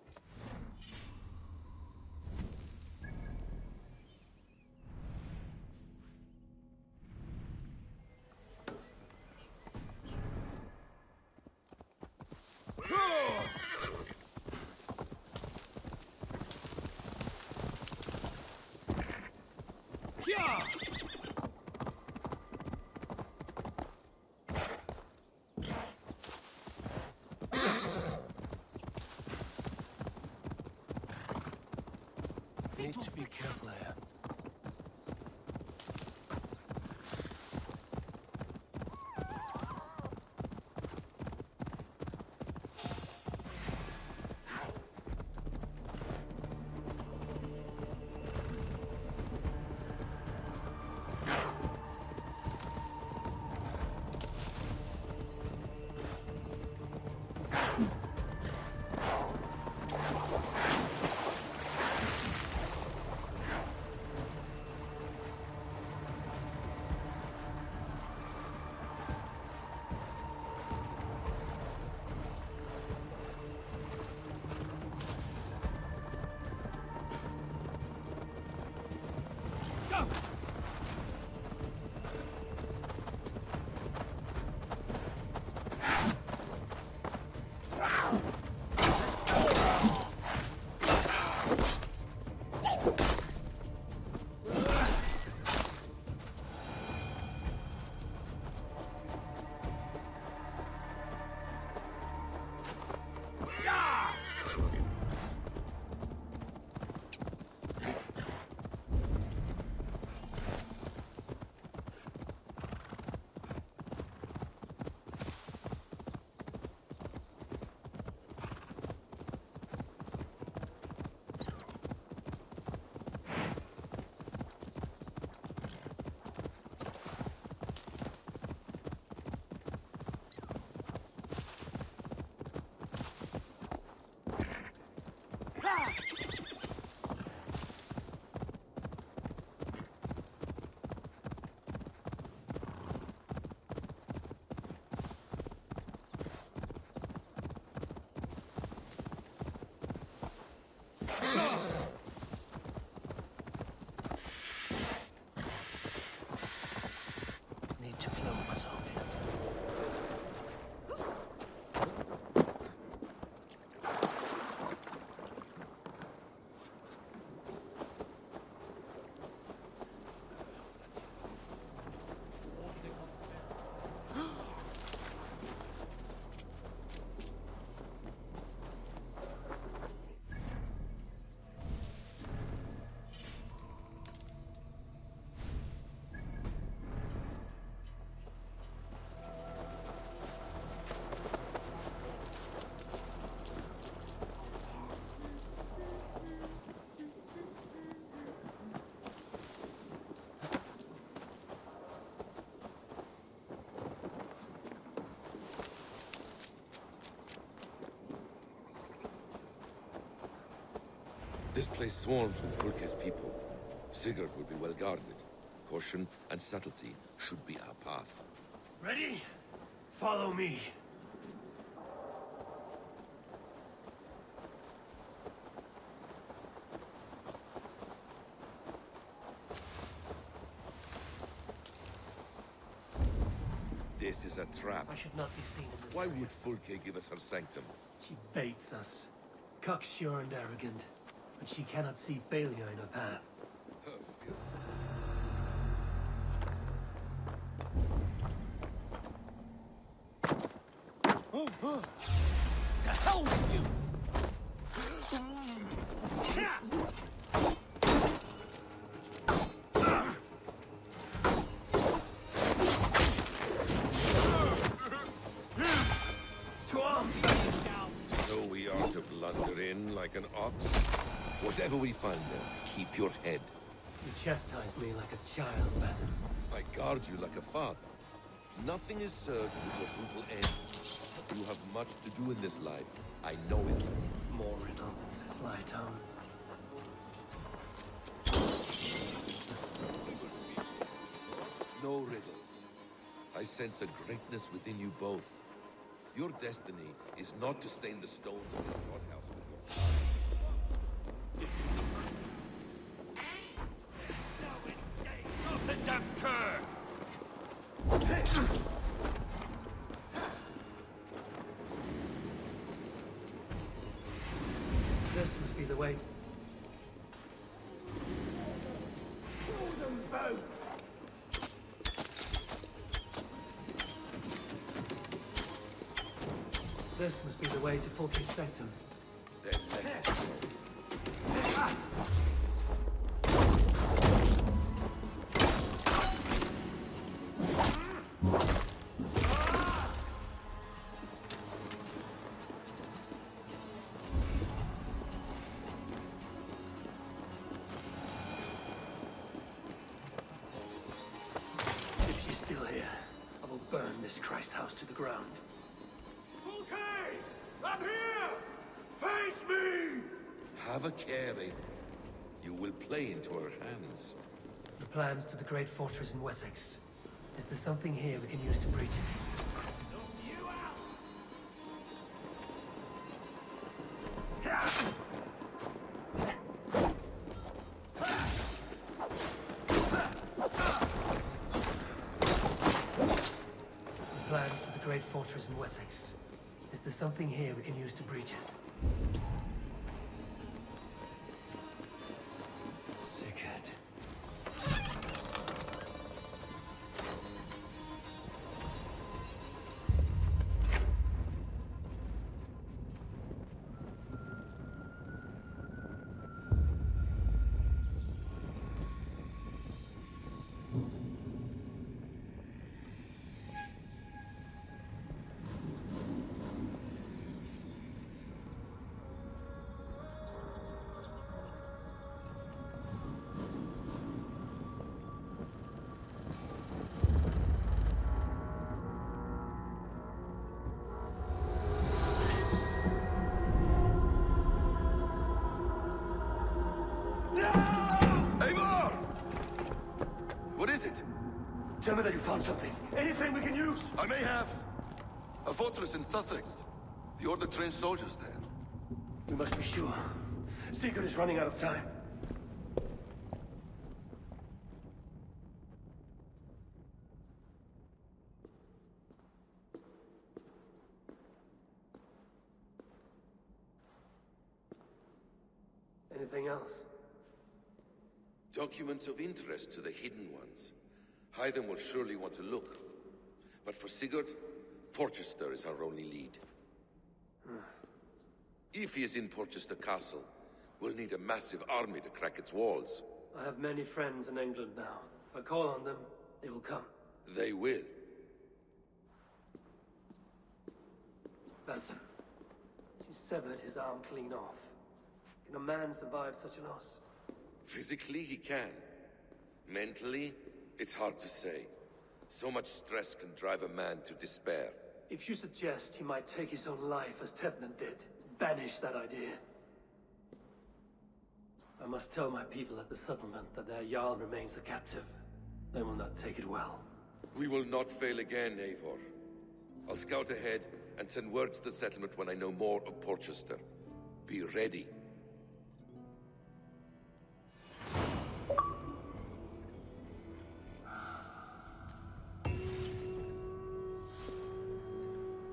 Need to be careful here. This place swarms with Fulke's people. Sigurd will be well guarded. Caution and subtlety should be our path. Ready? Follow me. This is a trap. I should not be seen in this. Why would Fulke give us her sanctum? She baits us. Cocksure and arrogant. But she cannot see failure in her path. To hell with you! So we are to blunder in like an ox? Whatever we find there, keep your head. You chastise me like a child, Basin. I guard you like a father. Nothing is served with your brutal end. You have much to do in this life. I know it. More riddles, sly tongue. No riddles. I sense a greatness within you both. Your destiny is not to stain the stones of this godhouse with your blood. Not the damn cur! This must be the way. This must be the way to Fulke's sanctum. Then let us go. If she's still here, I will burn this Christ house to the ground. Fulke! I'm here! Face me! Have a care, Aiden. You will play into her hands. The plans to the great fortress in Wessex. Is there something here we can use to breach it? You out! The plans to the great fortress in Wessex. Is there something here we can use to breach it? Sigurd. Eivor! What is it? Tell me that you found something. Anything we can use. I may have. A fortress in Sussex. The Order trained soldiers there. We must be sure. Sigurd is running out of time. Anything else? Documents of interest to the hidden ones. Hyden will surely want to look. But for Sigurd, Porchester is our only lead. If he is in Porchester Castle, we'll need a massive army to crack its walls. I have many friends in England now. If I call on them, they will come. They will. Basim. She severed his arm clean off. Can a man survive such a loss? Physically, he can. Mentally, it's hard to say. So much stress can drive a man to despair. If you suggest he might take his own life as Tebnan did, banish that idea. I must tell my people at the settlement that their Jarl remains a captive. They will not take it well. We will not fail again, Eivor. I'll scout ahead and send word to the settlement when I know more of Porchester. Be ready.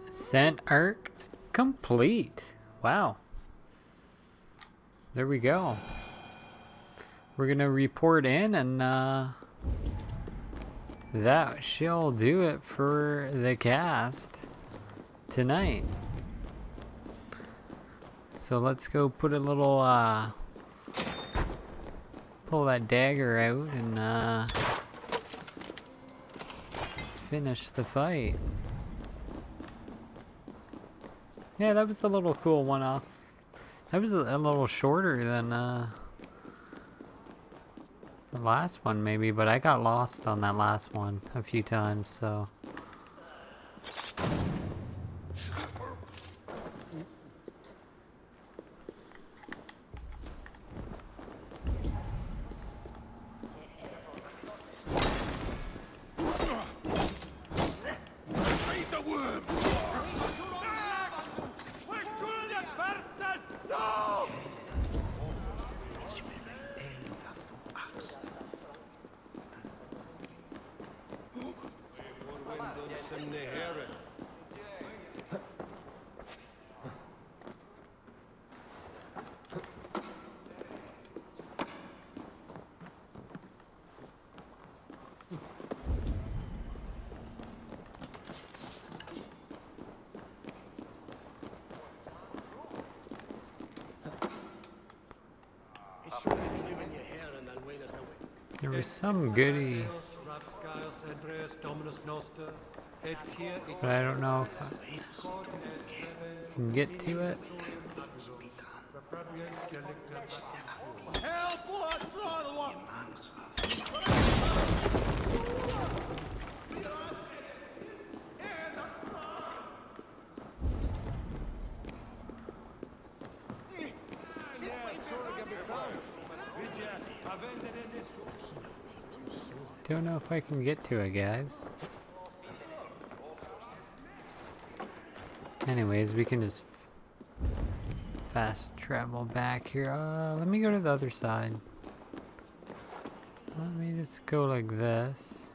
Ascent arc complete. Wow. There we go. We're gonna report in, and that shall do it for the cast tonight. So let's go put a little pull that dagger out and finish the fight. Yeah, that was a little cool one-off. That was a little shorter than the last one maybe, but I got lost on that last one a few times, so. There was some goodie, but I don't know if I can get to it. Don't know if I can get to it, guys. Anyways, we can just fast travel back here. Let me go to the other side. Let me just go like this.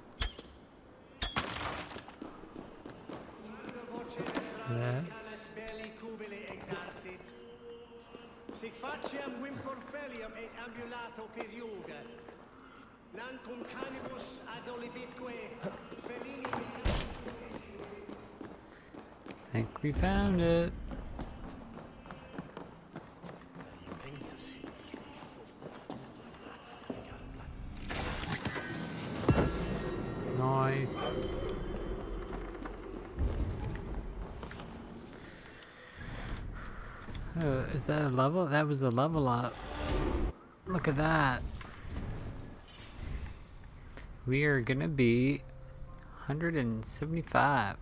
This. Sig faciem wimporfelium et ambulato perioga. Non cum canibus ad olivitque felini. I think we found it. Nice. Oh, is that a level? That was a level up. Look at that. We are gonna be 175.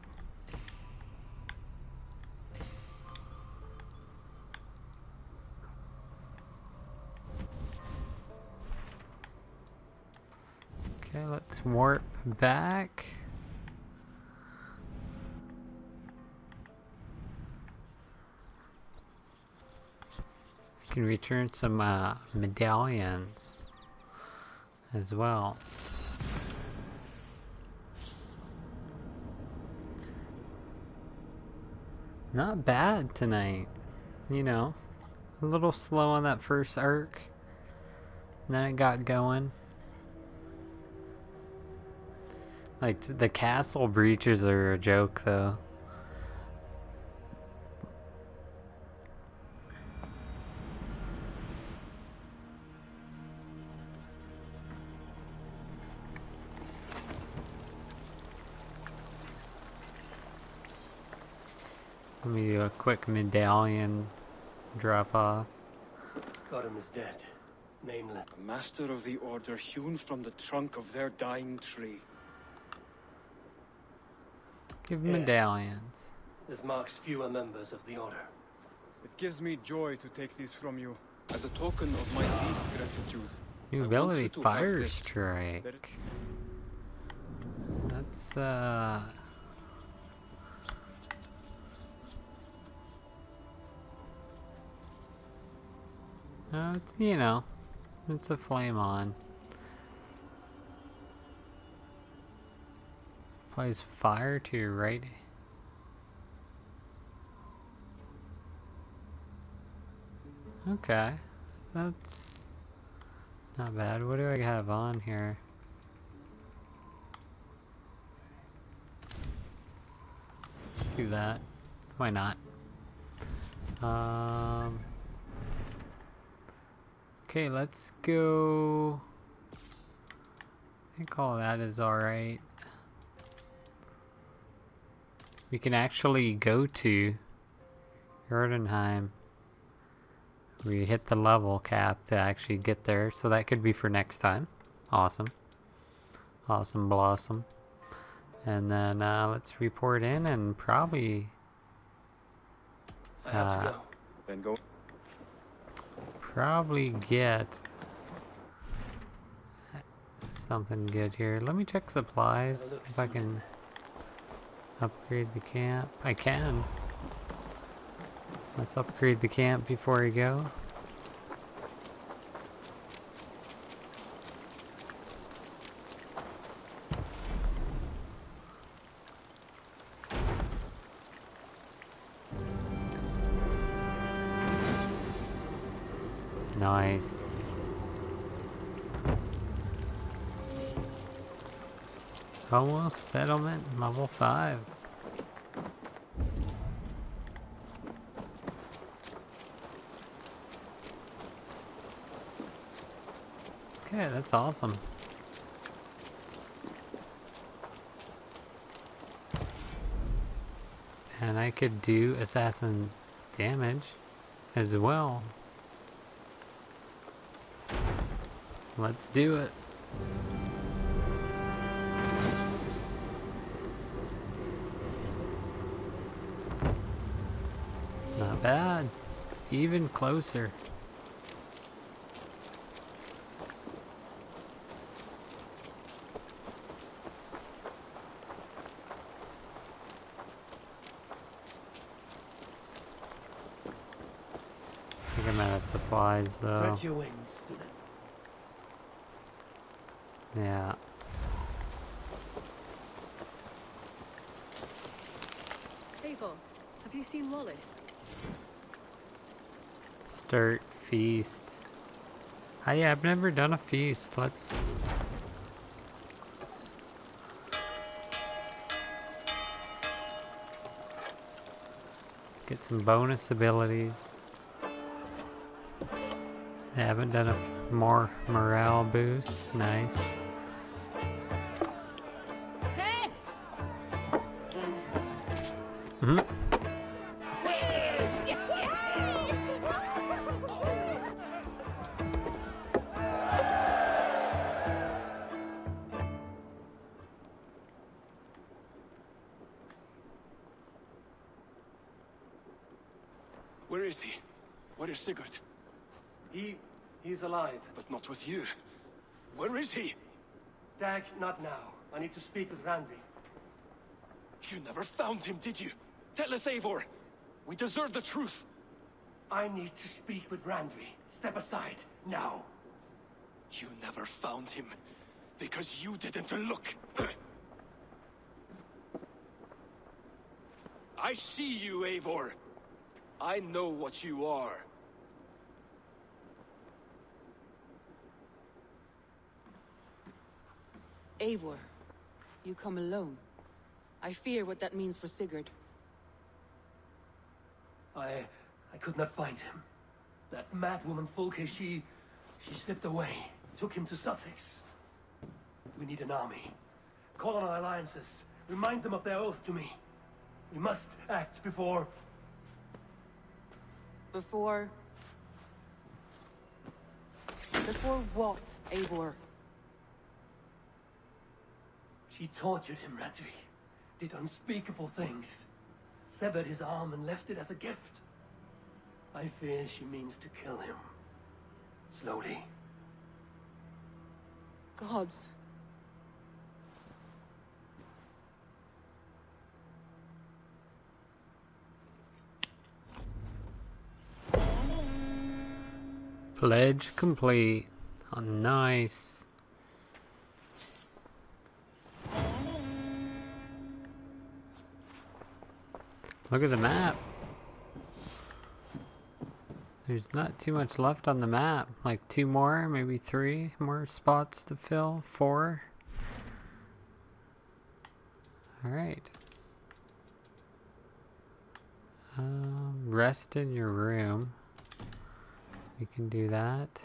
Okay, let's warp back. Can return some medallions as well. Not bad tonight, you know, a little slow on that first arc, and then it got going. Like, the castle breaches are a joke though. Let me do a quick medallion drop off. Godham is dead. Nameless. A master of the order hewn from the trunk of their dying tree. Give medallions. This marks fewer members of the order. It gives me joy to take these from you. As a token of my deep gratitude, New I want ability, you to have Fire this. Strike. That's it's, you know, it's a flame on. Applies fire to your right. Okay, that's not bad. What do I have on here? Let's do that. Why not? Okay, let's go. I think all that is alright. We can actually go to Jotunheim. We hit the level cap to actually get there, so that could be for next time. Awesome. Awesome blossom. And then let's report in and probably I have to go. Then go. Probably get something good here. Let me check supplies if I can upgrade the camp. I can. Let's upgrade the camp before we go. Nice. Almost settlement level 5. Okay, that's awesome. And I could do assassin damage as well. Let's do it. Not bad. Even closer. I think I'm out of supplies though. Spread your wings. Yeah. Eivor, have you seen Wallace? Start feast. Yeah, I've never done a feast. Let's get some bonus abilities. I haven't done a more morale boost. Nice. Hey! Mm-hmm. Where is he? Where is Sigurd? He's alive. But not with you. Where is he? Dag, not now. I need to speak with Randy. You never found him, did you? Tell us, Eivor. We deserve the truth. I need to speak with Randy. Step aside, now. You never found him, because you didn't look. I see you, Eivor. I know what you are. Eivor, you come alone. I fear what that means for Sigurd. I could not find him. That madwoman Folke, she slipped away. Took him to Sussex. We need an army. Call on our alliances. Remind them of their oath to me. We must act before... Before what, Eivor? She tortured him, Radri. Did unspeakable things. Severed his arm and left it as a gift. I fear she means to kill him. Slowly. Gods. Pledge complete. Oh, nice. Look at the map. There's not too much left on the map. Like 2 more, maybe 3 more spots to fill. 4. Alright. Rest in your room. We can do that.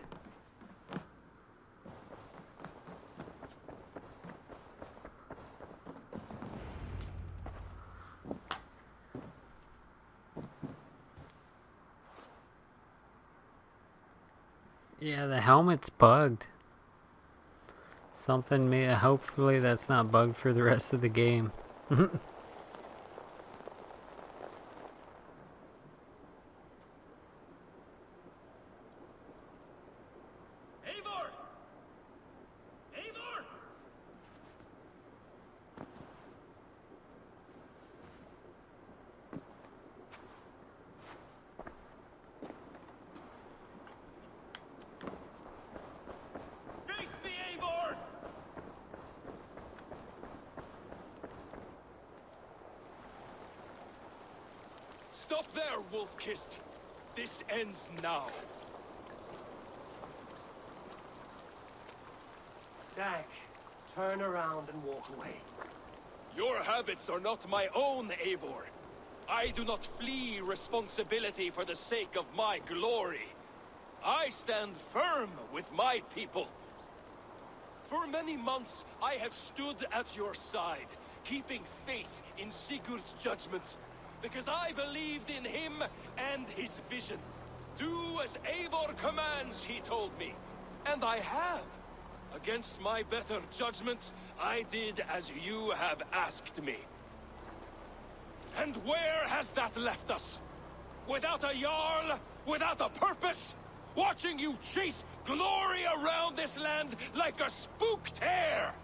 Yeah, the helmet's bugged. Something may, hopefully that's not bugged for the rest of the game. Stop there, Wolf-Kissed! This ends now. Dag, turn around and walk away. Your habits are not my own, Eivor. I do not flee responsibility for the sake of my glory. I stand firm with my people. For many months, I have stood at your side, keeping faith in Sigurd's judgment. Because I believed in him and his vision. Do as Eivor commands, he told me. And I have. Against my better judgment, I did as you have asked me. And where has that left us? Without a Jarl? Without a purpose? Watching you chase glory around this land like a spooked hare!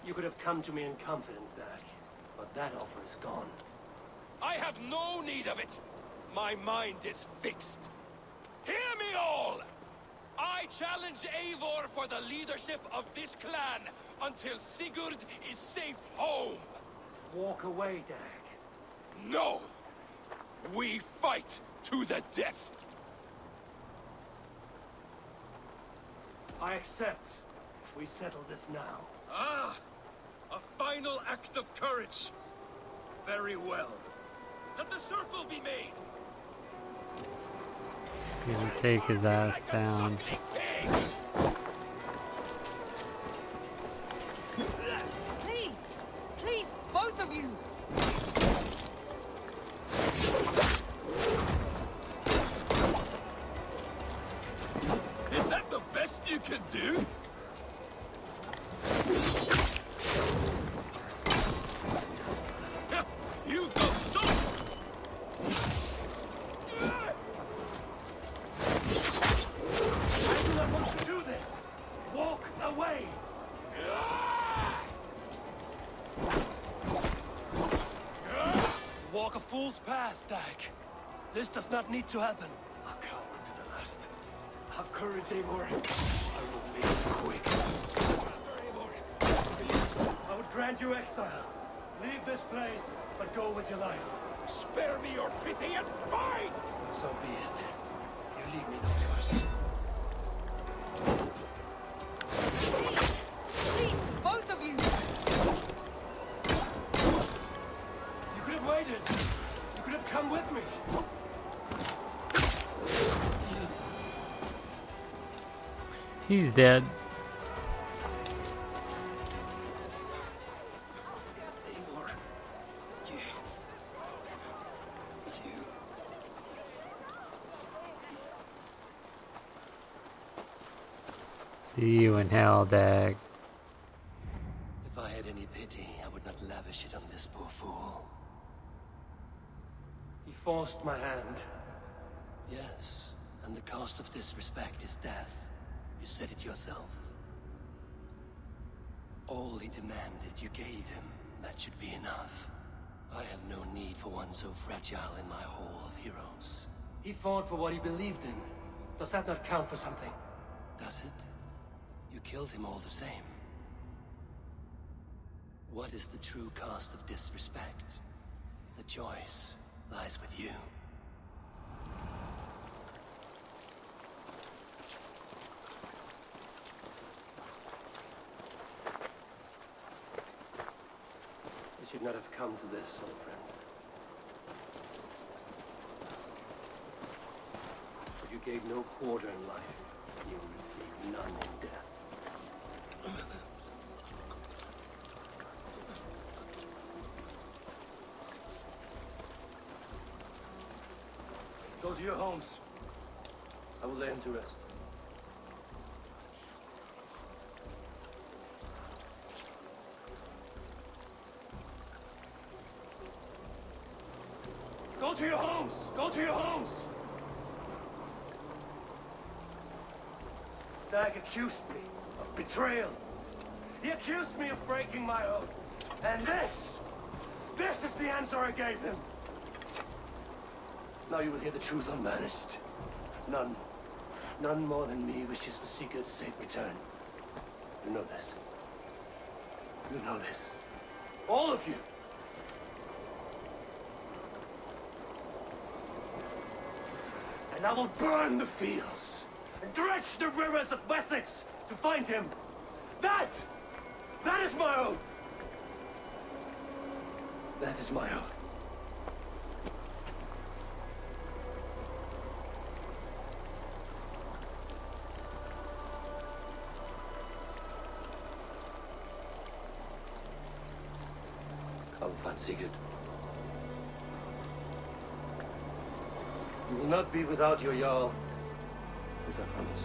You could have come to me in confidence, Dag, but that offer is gone. I have no need of it. My mind is fixed. Hear me all! I challenge Eivor for the leadership of this clan until Sigurd is safe home. Walk away, Dag. No! We fight to the death. I accept. We settle this now. Ah! A final act of courage. Very well. Let the circle be made. Gonna take his ass down. Please! Please, both of you! Is that the best you can do? You've got some! I do not want to do this! Walk away! Walk a fool's path, Dag. This does not need to happen. A coward to the last. Have courage, Eivor. I will make it quick. I would grant you exile. Leave this place, but go with your life. Spare me your pity and fight! So be it. You leave me no choice. Please, both of you! You could have waited. You could have come with me. He's dead. See you in hell, Dag. If I had any pity, I would not lavish it on this poor fool. He forced my hand. Yes, and the cost of disrespect is death. You said it yourself. All he demanded, you gave him. That should be enough. I have no need for one so fragile in my hall of heroes. He fought for what he believed in. Does that not count for something? Does it? You killed him all the same. What is the true cost of disrespect? The choice lies with you. It should not have come to this, old friend. If you gave no quarter in life, you will receive none in death. Go to your homes. I will lay him to rest. Go to your homes! Go to your homes! Dag accused me of betrayal. He accused me of breaking my oath. And this is the answer I gave him. Now you will hear the truth unmanaged. None more than me wishes for Sigurd's safe return. You know this. You know this. All of you. And I will burn the fields and dredge the rivers of Wessex to find him. That is my oath. That is my oath. Sigurd. You will not be without your Jarl, as I promise.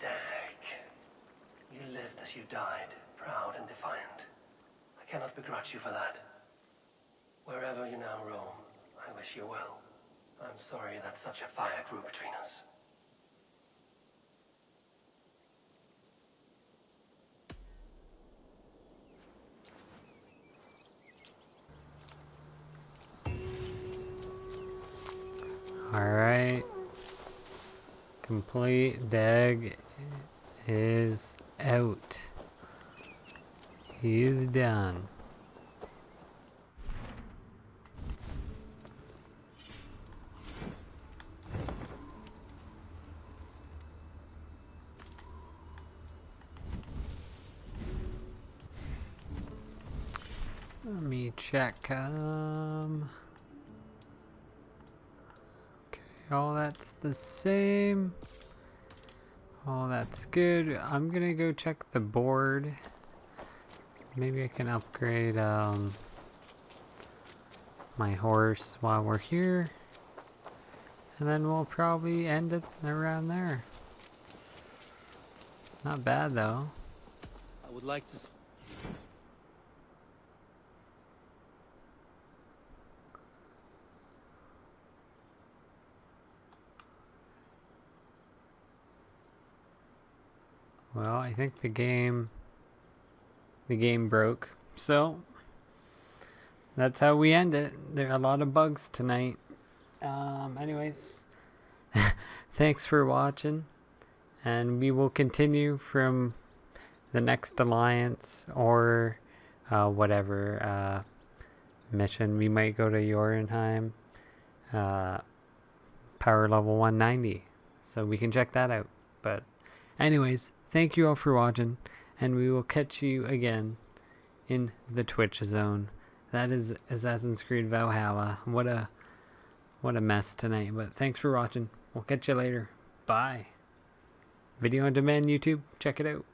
Dag, you lived as you died, proud and defiant. I cannot begrudge you for that. Wherever you now roam, I wish you well. I'm sorry that such a fire grew between us. Alright. Complete. Dag is out. He's done. Let me check. Okay, all that's the same. All that's good. I'm gonna go check the board. Maybe I can upgrade my horse while we're here. And then we'll probably end it around there. Not bad though. I would like to... Well, I think the game broke, so that's how we end it. There are a lot of bugs tonight. Anyways, thanks for watching, and we will continue from the next alliance or whatever mission. We might go to Jotunheim, power level 190, so we can check that out. But anyways, thank you all for watching, and we will catch you again in the Twitch zone. That is Assassin's Creed Valhalla. What a mess tonight, but thanks for watching. We'll catch you later. Bye. Video on demand, YouTube. Check it out.